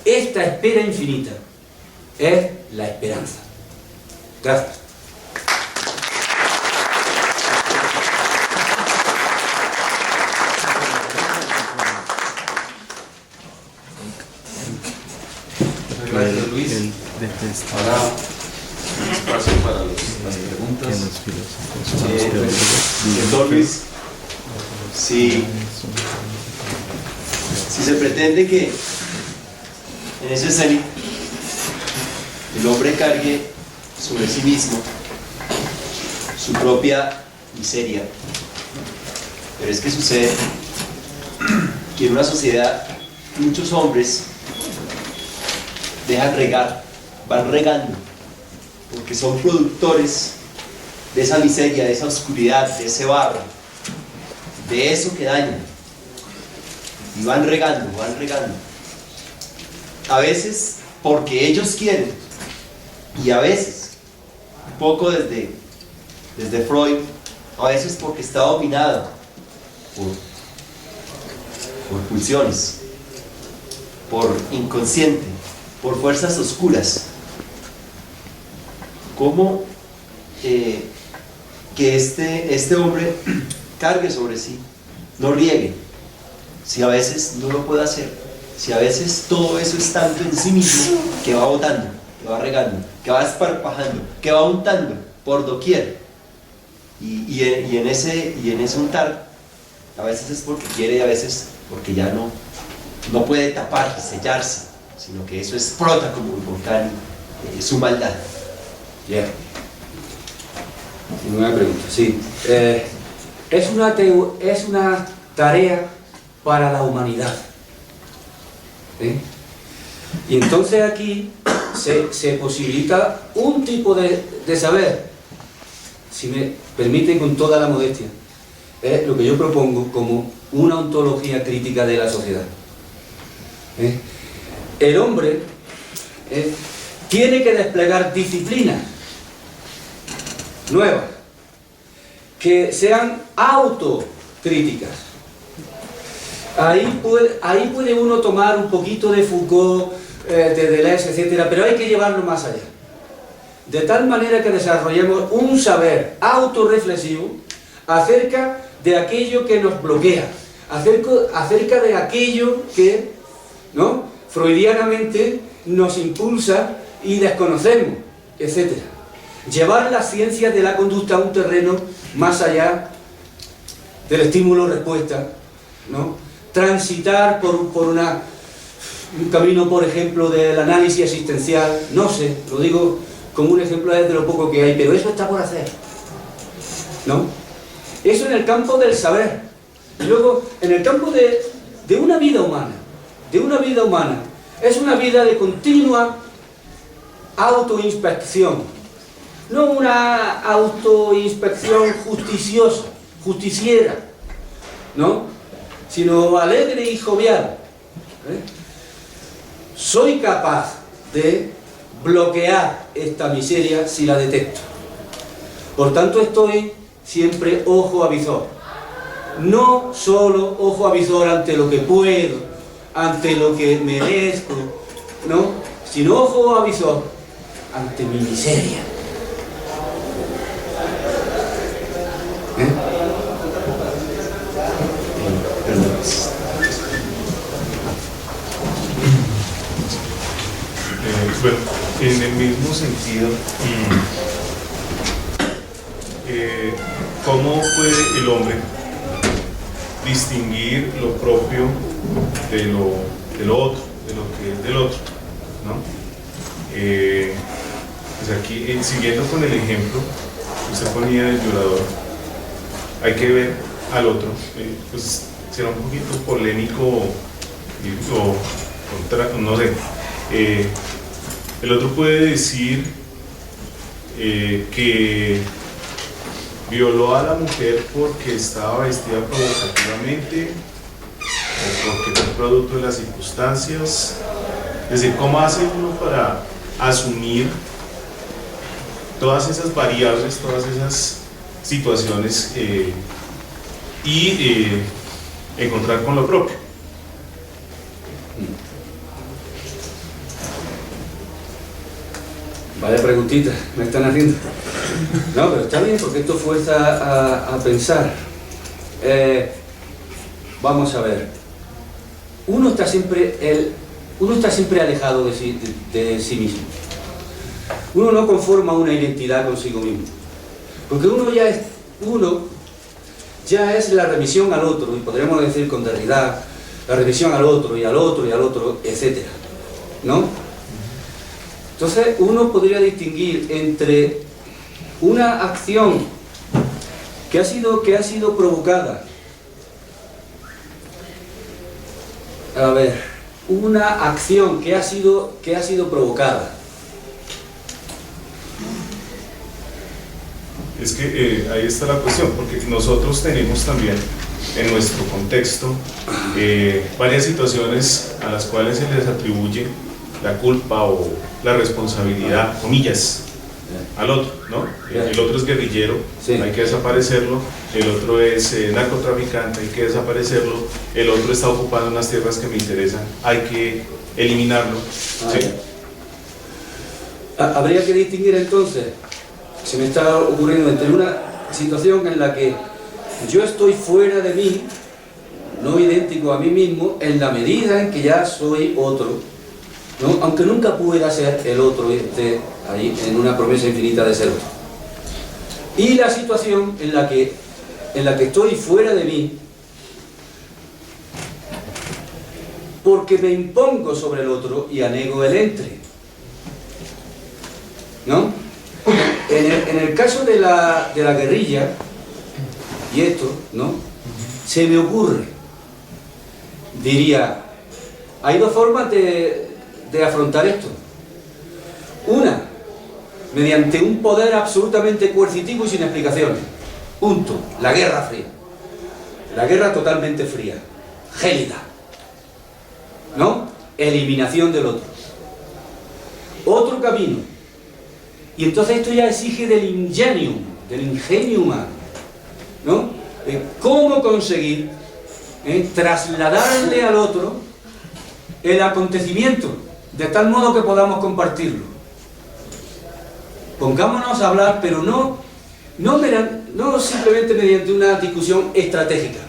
Esta espera infinita es la esperanza. Gracias. Gracias, Luis. Ahora espacio para las preguntas. Doctor Luis, si se pretende que en ese escenario el hombre cargue sobre sí mismo su propia miseria, pero es que sucede que en una sociedad muchos hombres dejan regar, van regando, porque son productores de esa miseria, de esa oscuridad, de ese barro, de eso que daña, y van regando, a veces porque ellos quieren, y a veces, un poco desde Freud, a veces porque está dominado por pulsiones, por inconsciente, por fuerzas oscuras. ¿Cómo que este hombre cargue sobre sí, no riegue, si a veces no lo puede hacer, si a veces todo eso es tanto en sí mismo que va botando, que va regando, que va esparpajando, que va untando por doquier, y en ese untar a veces es porque quiere y a veces porque ya no puede tapar, sellarse, sino que eso explota como un volcán, su maldad. Yeah. Una pregunta, sí. Es una tarea para la humanidad. Y entonces aquí se posibilita un tipo de saber, si me permiten con toda la modestia, es lo que yo propongo como una ontología crítica de la sociedad. El hombre tiene que desplegar disciplinas nuevas que sean autocríticas. Ahí puede uno tomar un poquito de Foucault, de Deleuze, etc., pero hay que llevarlo más allá. De tal manera que desarrollemos un saber autorreflexivo acerca de aquello que nos bloquea, acerca de aquello que, ¿no?, freudianamente nos impulsa y desconocemos, etc. Llevar la ciencia de la conducta a un terreno más allá del estímulo-respuesta, ¿no? Transitar por un camino, por ejemplo, del análisis existencial, no sé, lo digo como un ejemplo de lo poco que hay, pero eso está por hacer, ¿no? Eso en el campo del saber. Y luego, en el campo de una vida humana, es una vida de continua autoinspección, no una autoinspección justiciera, ¿no?, sino alegre y jovial. Soy capaz de bloquear esta miseria si la detecto. Por tanto, estoy siempre ojo avizor. No solo ojo avizor ante lo que puedo, ante lo que merezco, ¿no?, sino ojo avizor ante mi miseria. Bueno, en el mismo sentido, ¿cómo puede el hombre distinguir lo propio de lo otro, de lo que es del otro, ¿no? Pues aquí, siguiendo con el ejemplo que usted ponía del violador, hay que ver al otro, pues será un poquito polémico o no sé. El otro puede decir que violó a la mujer porque estaba vestida provocativamente o porque fue producto de las circunstancias. Es decir, ¿cómo hace uno para asumir todas esas variables, todas esas situaciones y encontrar con lo propio. Vaya preguntita me están haciendo. No, pero está bien porque esto fuerza a pensar. Vamos a ver. Uno está siempre alejado de sí mismo. Uno no conforma una identidad consigo mismo. Porque uno ya es la remisión al otro, y podríamos decir con Derrida, la remisión al otro, y al otro, y al otro, etc. ¿No? Entonces uno podría distinguir entre una acción que ha sido provocada. A ver, una acción que ha sido provocada. Es que ahí está la cuestión, porque nosotros tenemos también en nuestro contexto varias situaciones a las cuales se les atribuye la culpa o la responsabilidad, comillas, al otro, ¿no? El otro es guerrillero, sí, hay que desaparecerlo; el otro es narcotraficante, hay que desaparecerlo; el otro está ocupando unas tierras que me interesan, hay que eliminarlo. ¿Sí? Habría que distinguir entonces, se me está ocurriendo, entre una situación en la que yo estoy fuera de mí, no idéntico a mí mismo, en la medida en que ya soy otro, ¿no? Aunque nunca pueda ser el otro y esté ahí en una promesa infinita de ser otro. Y la situación en la que estoy fuera de mí porque me impongo sobre el otro y anego el entre, ¿no? En el caso de la guerrilla, y esto, ¿no? Se me ocurre, diría, hay dos formas de afrontar esto. Una, mediante un poder absolutamente coercitivo y sin explicaciones. Punto. La guerra fría. La guerra totalmente fría. Gélida. ¿No? Eliminación del otro. Otro camino. Y entonces esto ya exige del ingenio humano, ¿no? ¿Cómo conseguir trasladarle al otro el acontecimiento de tal modo que podamos compartirlo? Pongámonos a hablar, pero no simplemente mediante una discusión estratégica,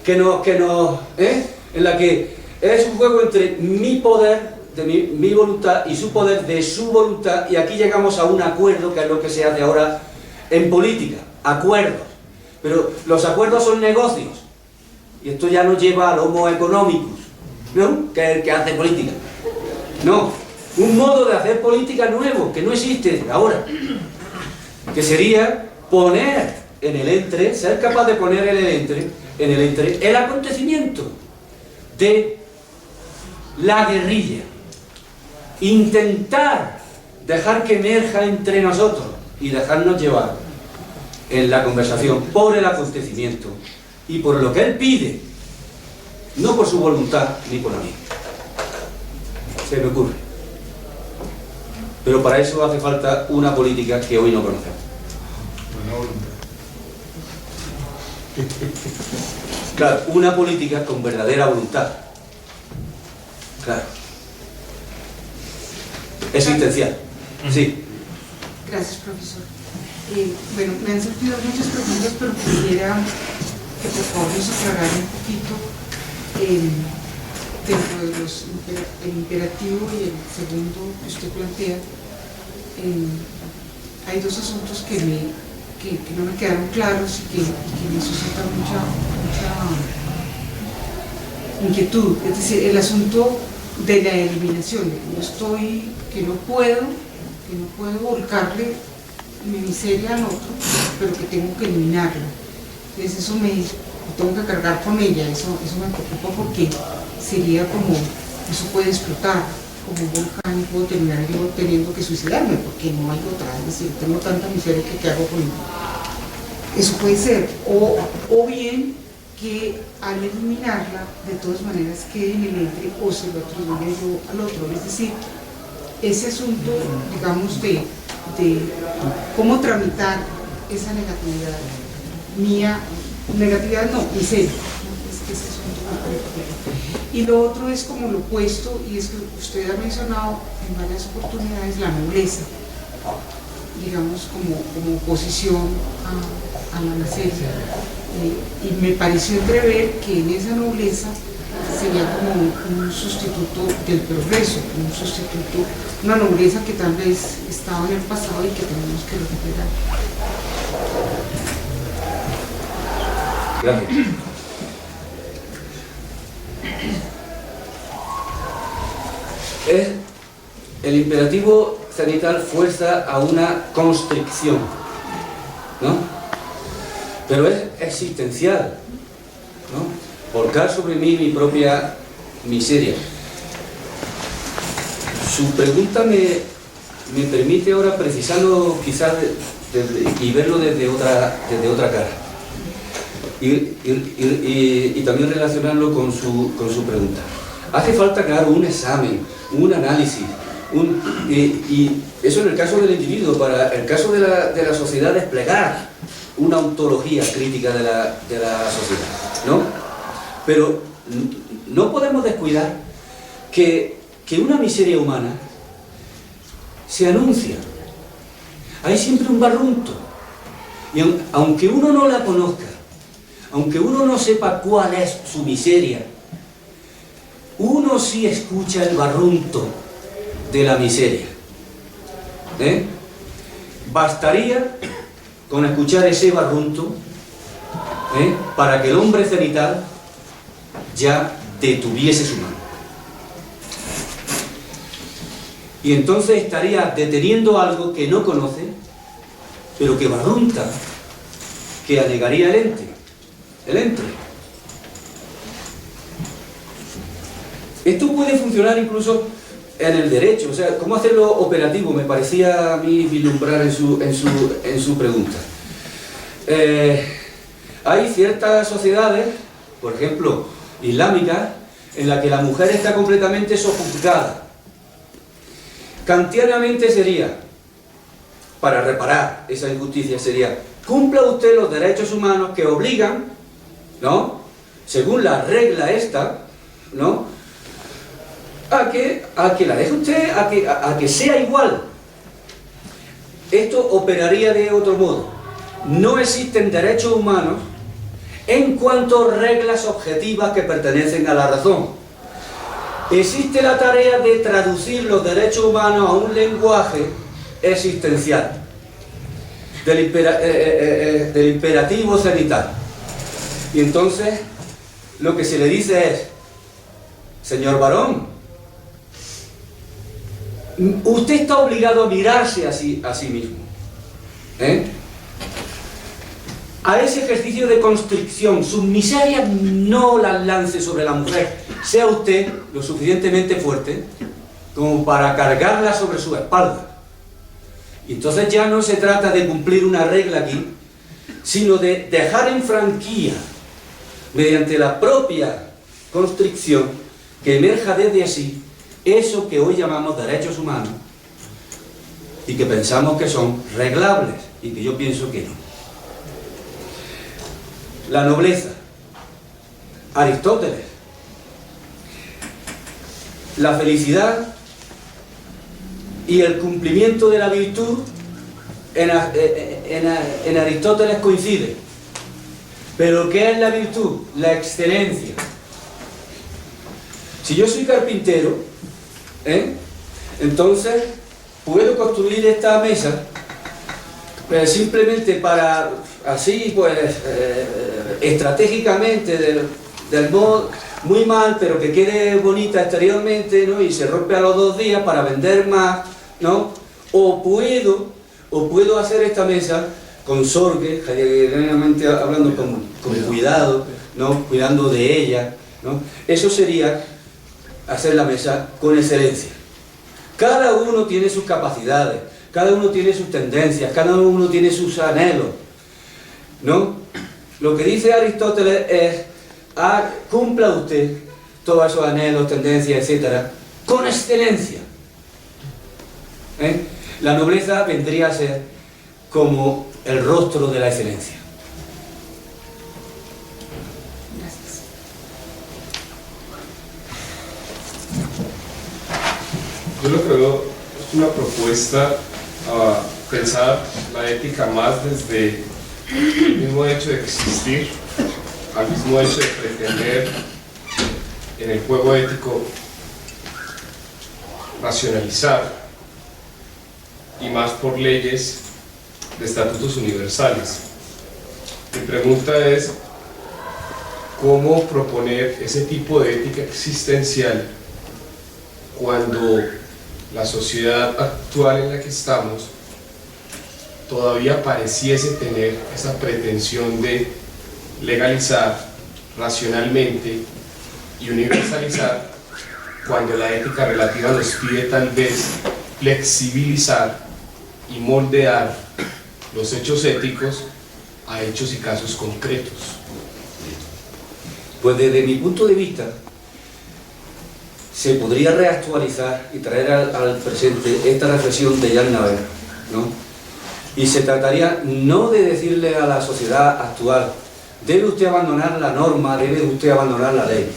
en la que es un juego entre mi poder, de mi voluntad, y su poder de su voluntad, y aquí llegamos a un acuerdo, que es lo que se hace ahora en política, acuerdos. Pero los acuerdos son negocios, y esto ya nos lleva al homo economicus, ¿no? Que es el que hace política. No, un modo de hacer política nuevo, que no existe ahora, que sería poner en el entre, ser capaz de poner en el entre el acontecimiento de la guerrilla, intentar dejar que emerja entre nosotros y dejarnos llevar en la conversación por el acontecimiento y por lo que él pide, no por su voluntad ni por la mía. Se me ocurre. Pero para eso hace falta una política que hoy no conocemos. Buena voluntad. Claro, una política con verdadera voluntad. Claro. Existencial. Sí. Gracias, profesor. Bueno, me han surgido muchas preguntas, pero quisiera que por favor nos aclarara un poquito dentro de el imperativo y el segundo que usted plantea. Hay dos asuntos que no me quedaron claros y que me suscitan mucha inquietud. Es decir, el asunto de la eliminación, que no puedo volcarle mi miseria al otro, pero que tengo que eliminarla. Entonces eso tengo que cargar con ella, eso me preocupa, porque sería como, eso puede explotar como un volcán y puedo terminar yo teniendo que suicidarme porque no hay otra. Es decir, tengo tanta miseria que ¿qué hago con ella? Eso puede ser, o bien que al eliminarla de todas maneras quede en el entre o se lo atribuye yo al otro. Es decir, ese asunto, digamos, de de cómo tramitar esa negatividad mía, negatividad no, miseria, ¿no? Es que ese es un tema. Y lo otro es como lo opuesto, y es que usted ha mencionado en varias oportunidades la nobleza, digamos, como oposición a la miseria. Y me pareció entrever que en esa nobleza sería como un sustituto del progreso, un sustituto, una nobleza que tal vez estaba en el pasado y que tenemos que recuperar. Gracias. El imperativo cenital fuerza a una constricción, ¿no? Pero es existencial, ¿no? Volcar sobre mí mi propia miseria. Su pregunta me permite ahora precisarlo quizás y verlo desde otra cara. Y también relacionarlo con su pregunta. Hace falta, claro, un examen, un análisis, y eso en el caso del individuo. Para el caso de la sociedad, desplegar una ontología crítica de la sociedad, ¿no? Pero no podemos descuidar que una miseria humana se anuncia. Hay siempre un barrunto, y aunque uno no la conozca, aunque uno no sepa cuál es su miseria, uno sí escucha el barrunto de la miseria. Bastaría con escuchar ese barrunto para que el hombre cenital ya detuviese su mano. Y entonces estaría deteniendo algo que no conoce, pero que barrunta, que anegaría el ente. Esto puede funcionar incluso en el derecho, o sea, ¿cómo hacerlo operativo? Me parecía a mí vislumbrar en su pregunta. Hay ciertas sociedades, por ejemplo, islámicas, en las que la mujer está completamente sofocada. Kantianamente sería, para reparar esa injusticia, sería: cumpla usted los derechos humanos que obligan, ¿no?, según la regla esta, ¿no?, a que la deje usted, a que sea igual. Esto operaría de otro modo. No existen derechos humanos en cuanto a reglas objetivas que pertenecen a la razón. Existe la tarea de traducir los derechos humanos a un lenguaje existencial, del imperativo cenital. Y entonces lo que se le dice es: señor varón, usted está obligado a mirarse a sí mismo, a ese ejercicio de constricción. Sus miserias no las lance sobre la mujer. Sea usted lo suficientemente fuerte como para cargarlas sobre su espalda. Y entonces ya no se trata de cumplir una regla aquí, sino de dejar en franquía, mediante la propia constricción, que emerja desde así eso que hoy llamamos derechos humanos y que pensamos que son reglables, y que yo pienso que no. La nobleza, Aristóteles. La felicidad y el cumplimiento de la virtud en Aristóteles coinciden. Pero ¿qué es la virtud? La excelencia. Si yo soy carpintero, entonces puedo construir esta mesa simplemente para, así pues, estratégicamente, del modo muy mal, pero que quede bonita exteriormente, ¿no?, y se rompe a los 2 días para vender más, ¿no? O puedo hacer esta mesa con sorgue, generalmente hablando con cuidado, ¿no?, cuidando de ella, ¿no? Eso sería hacer la mesa con excelencia. Cada uno tiene sus capacidades, cada uno tiene sus tendencias, cada uno tiene sus anhelos, ¿no? Lo que dice Aristóteles es: cumpla usted todos esos anhelos, tendencias, etcétera, con excelencia. La nobleza vendría a ser como el rostro de la excelencia. Gracias. Yo lo que veo es una propuesta a pensar la ética más desde el mismo hecho de existir, al mismo hecho de pretender en el juego ético racionalizar, y más por leyes de estatutos universales. Mi pregunta es, ¿cómo proponer ese tipo de ética existencial cuando la sociedad actual en la que estamos todavía pareciese tener esa pretensión de legalizar racionalmente y universalizar, cuando la ética relativa nos pide tal vez flexibilizar y moldear los hechos éticos a hechos y casos concretos? Pues desde mi punto de vista, se podría reactualizar y traer al presente esta reflexión de Jan Naver, ¿no? Y se trataría no de decirle a la sociedad actual, debe usted abandonar la norma, debe usted abandonar la ley,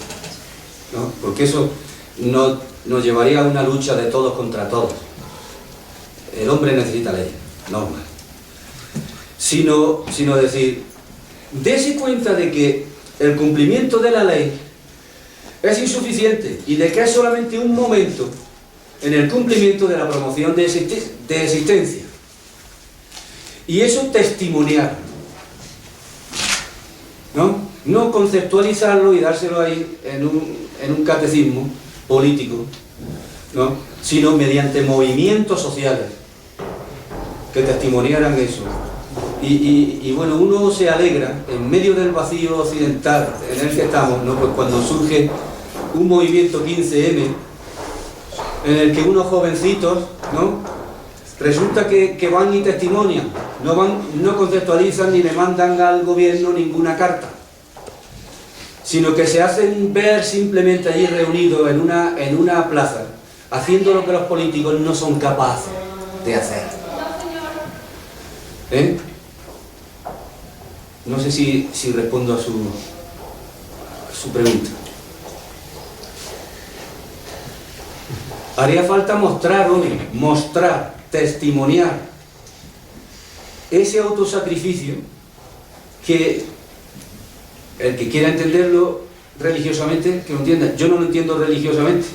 ¿no? Porque eso nos llevaría a una lucha de todos contra todos. El hombre necesita ley, normas. Sino decir, dése cuenta de que el cumplimiento de la ley es insuficiente y de que es solamente un momento en el cumplimiento de la promoción de existencia. Y eso testimoniar, ¿no? No conceptualizarlo y dárselo ahí en un catecismo político, ¿no? Sino mediante movimientos sociales que testimoniaran eso. Y bueno, uno se alegra en medio del vacío occidental en el que estamos, ¿no? Pues cuando surge un movimiento 15M en el que unos jovencitos, ¿no? Resulta que van y testimonian, no conceptualizan ni le mandan al gobierno ninguna carta, sino que se hacen ver simplemente allí reunidos en una plaza, haciendo lo que los políticos no son capaces de hacer. ¿Eh? No sé si respondo a su pregunta. Haría falta mostrar, testimoniar ese autosacrificio que el que quiera entenderlo religiosamente, que lo entienda. Yo no lo entiendo religiosamente.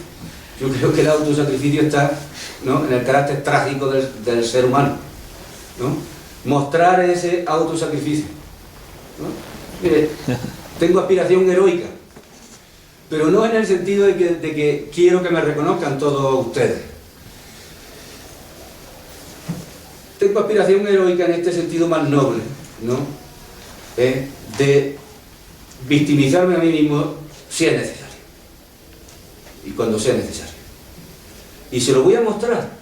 Yo creo que el autosacrificio está, ¿no?, en el carácter trágico del ser humano, ¿no? Mostrar ese autosacrificio, ¿no? Mire, tengo aspiración heroica, pero no en el sentido de que quiero que me reconozcan todos ustedes. Tengo aspiración heroica en este sentido más noble, ¿no? De victimizarme a mí mismo si es necesario y cuando sea necesario, y se lo voy a mostrar.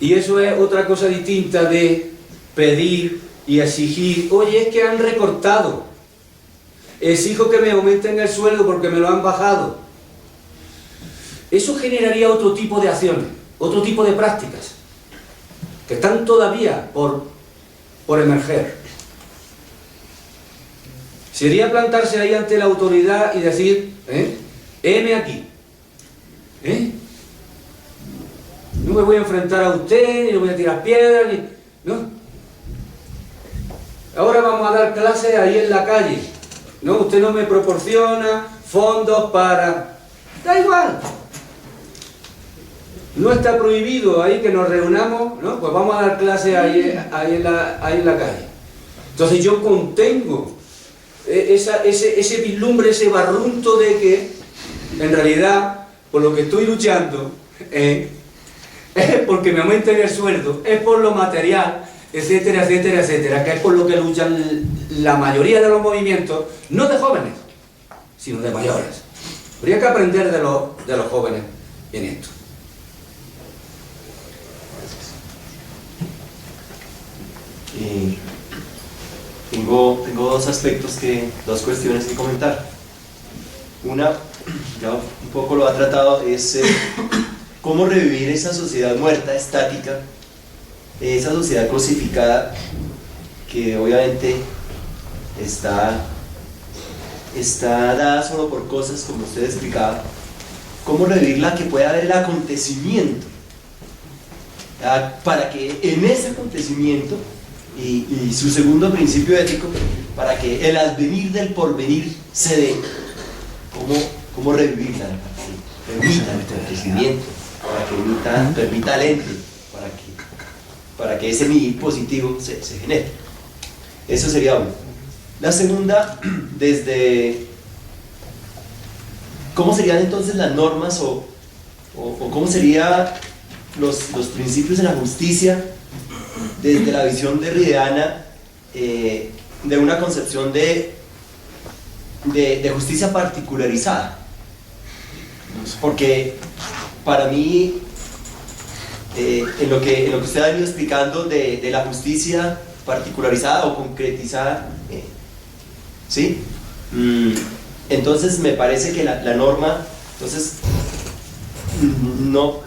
Y eso es otra cosa distinta de pedir y exigir, oye, es que han recortado, exijo que me aumenten el sueldo porque me lo han bajado. Eso generaría otro tipo de acciones, otro tipo de prácticas que están todavía por emerger. Sería plantarse ahí ante la autoridad y decir, heme aquí, no me voy a enfrentar a usted, ni le voy a tirar piedras, no. Ahora vamos a dar clases ahí en la calle, ¿no? Usted no me proporciona fondos para... Da igual. No está prohibido ahí que nos reunamos, ¿no? Pues vamos a dar clases ahí en la calle. Entonces yo contengo ese vislumbre, ese barrunto de que, en realidad, por lo que estoy luchando, es porque me aumenten el sueldo, es por lo material, etcétera, etcétera, etcétera, que es por lo que luchan la mayoría de los movimientos, no de jóvenes, sino de mayores. Habría que aprender de los jóvenes en esto. Tengo dos cuestiones que comentar. Una, ya un poco lo ha tratado, es cómo revivir esa sociedad muerta, estática, esa sociedad cosificada que obviamente está dada solo por cosas, como usted explicaba. Cómo revivirla, que pueda haber el acontecimiento, para que en ese acontecimiento, y su segundo principio ético, para que el advenir del porvenir se dé. ¿Cómo revivirla? Permita el acontecimiento, para que permita al ente, para que ese mi positivo se genere. Eso sería uno. La segunda, ¿cómo serían entonces las normas o cómo serían los principios de la justicia desde la visión derrideana, de una concepción de justicia particularizada? Porque para mí, en lo que usted ha venido explicando de la justicia particularizada o concretizada, ¿sí? Entonces me parece que la norma, entonces, no,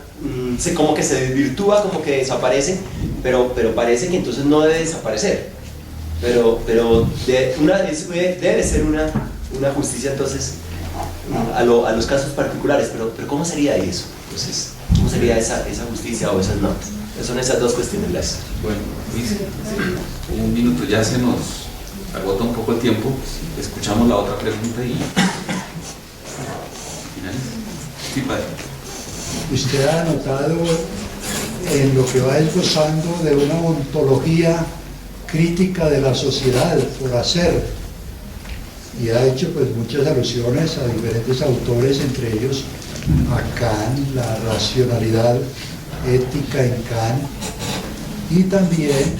como que se desvirtúa, como que desaparece, pero parece que entonces no debe desaparecer. Pero debe ser una justicia entonces a los casos particulares, pero ¿cómo sería eso? Entonces, ¿cómo sería esa justicia o esas normas? Son esas dos cuestiones. Gracias. Bueno, Luis, un minuto, ya se nos agota un poco el tiempo. Escuchamos la otra pregunta y finaliza. Sí, padre. Usted ha notado en lo que va esbozando de una ontología crítica de la sociedad por hacer, y ha hecho pues muchas alusiones a diferentes autores, entre ellos a Kant, la racionalidad ética en Kant, y también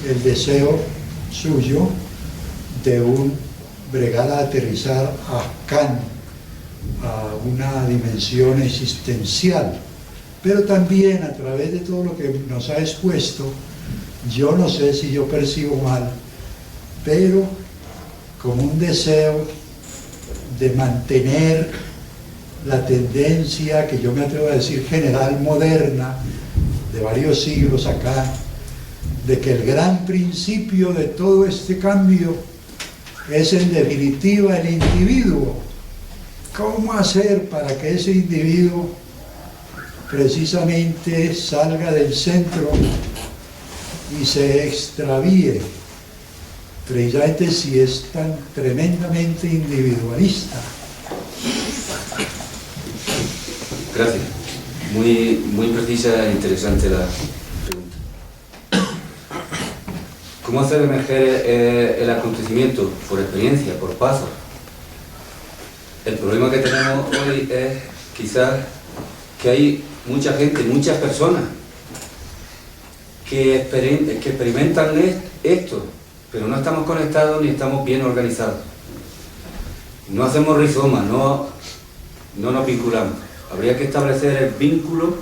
el deseo suyo de bregar a aterrizar a Kant a una dimensión existencial. Pero también a través de todo lo que nos ha expuesto, yo no sé si yo percibo mal, pero como un deseo de mantener la tendencia que yo me atrevo a decir general, moderna, de varios siglos acá, de que el gran principio de todo este cambio es en definitiva el individuo. ¿Cómo hacer para que ese individuo precisamente salga del centro y se extravíe? Precisamente si es tan tremendamente individualista. Gracias. Muy precisa e interesante la pregunta. ¿Cómo hacer emerger el acontecimiento? Por experiencia, por pasos. El problema que tenemos hoy es quizás que hay mucha gente, muchas personas que experimentan esto, pero no estamos conectados ni estamos bien organizados. No hacemos rizomas, no nos vinculamos. Habría que establecer el vínculo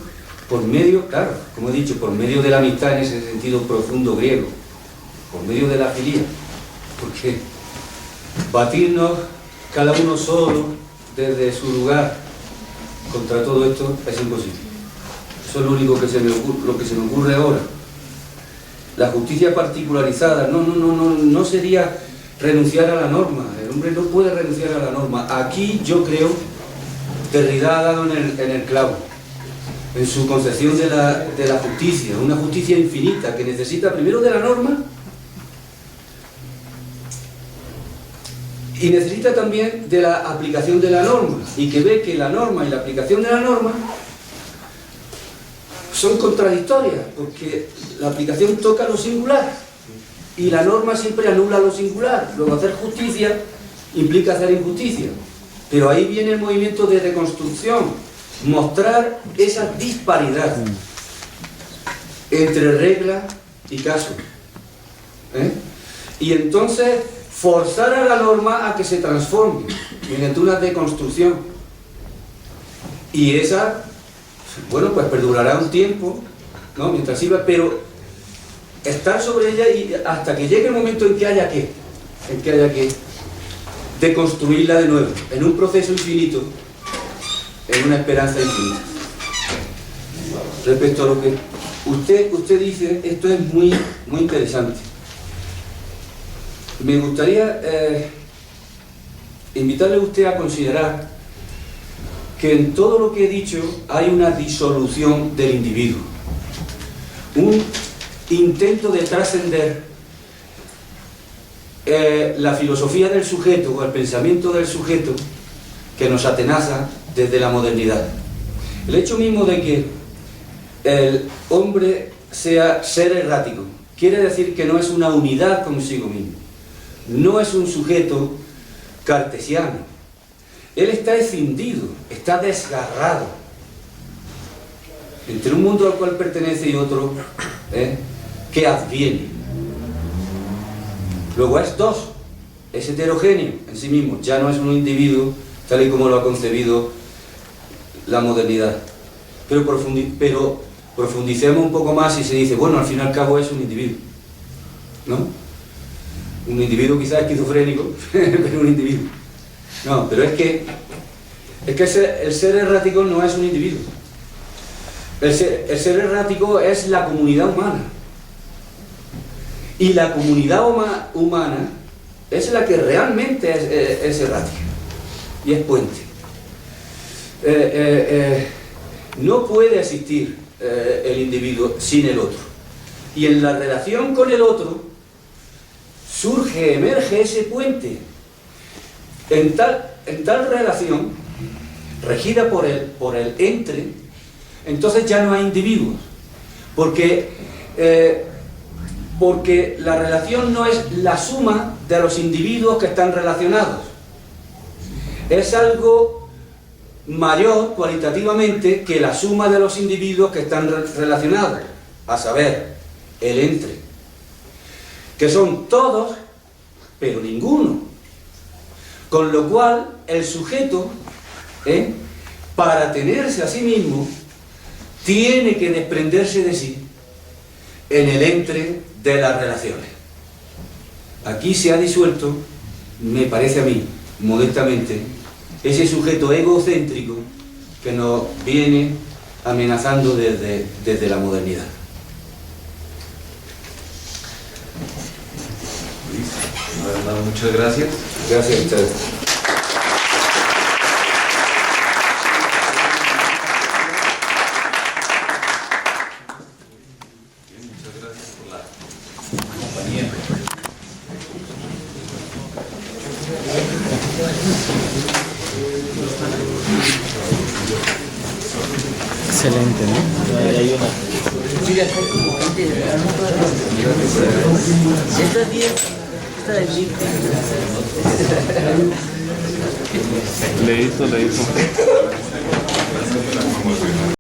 por medio, claro, como he dicho, por medio de la amistad en ese sentido profundo griego, por medio de la filía, porque batirnos cada uno solo desde su lugar contra todo esto es imposible. Eso es lo único que se me ocurre ahora. La justicia particularizada no sería renunciar a la norma. El hombre no puede renunciar a la norma. Aquí yo creo Derrida ha dado en el clavo en su concepción de la justicia, una justicia infinita que necesita primero de la norma y necesita también de la aplicación de la norma, y que ve que la norma y la aplicación de la norma son contradictorias, porque la aplicación toca lo singular y la norma siempre anula lo singular. Luego hacer justicia implica hacer injusticia, pero ahí viene el movimiento de reconstrucción, mostrar esa disparidad entre regla y caso, y entonces forzar a la norma a que se transforme mediante una deconstrucción, y esa, bueno, pues perdurará un tiempo, ¿no?, mientras sirva, pero estar sobre ella y hasta que llegue el momento en que haya que deconstruirla de nuevo, en un proceso infinito, en una esperanza infinita. respecto a lo que usted dice, esto es muy interesante. Me gustaría invitarle a usted a considerar que en todo lo que he dicho hay una disolución del individuo, un intento de trascender la filosofía del sujeto o el pensamiento del sujeto que nos atenaza desde la modernidad. El hecho mismo de que el hombre sea ser errático quiere decir que no es una unidad consigo mismo, no es un sujeto cartesiano. Él está escindido, está desgarrado entre un mundo al cual pertenece y otro que adviene. Luego es dos, es heterogéneo en sí mismo, ya no es un individuo tal y como lo ha concebido la modernidad. Pero profundicemos un poco más y se dice, bueno, al fin y al cabo es un individuo, ¿no? Un individuo quizás esquizofrénico, pero un individuo. No, pero es que el ser errático no es un individuo. El ser errático es la comunidad humana. Y la comunidad humana es la que realmente es errática y es puente. No puede existir el individuo sin el otro. Y en la relación con el otro emerge ese puente. En tal relación, regida por el entre, entonces ya no hay individuos. Porque la relación no es la suma de los individuos que están relacionados. Es algo mayor cualitativamente que la suma de los individuos que están relacionados, a saber, el entre, que son todos, pero ninguno. Con lo cual, el sujeto, para tenerse a sí mismo, tiene que desprenderse de sí en el entre de las relaciones. Aquí se ha disuelto, me parece a mí, modestamente, ese sujeto egocéntrico que nos viene amenazando desde la modernidad. Luis, muchas gracias. Gracias a ustedes. Muchas gracias por la compañía. Excelente, ¿no? Hay una. Está bien, está bien. Le hizo.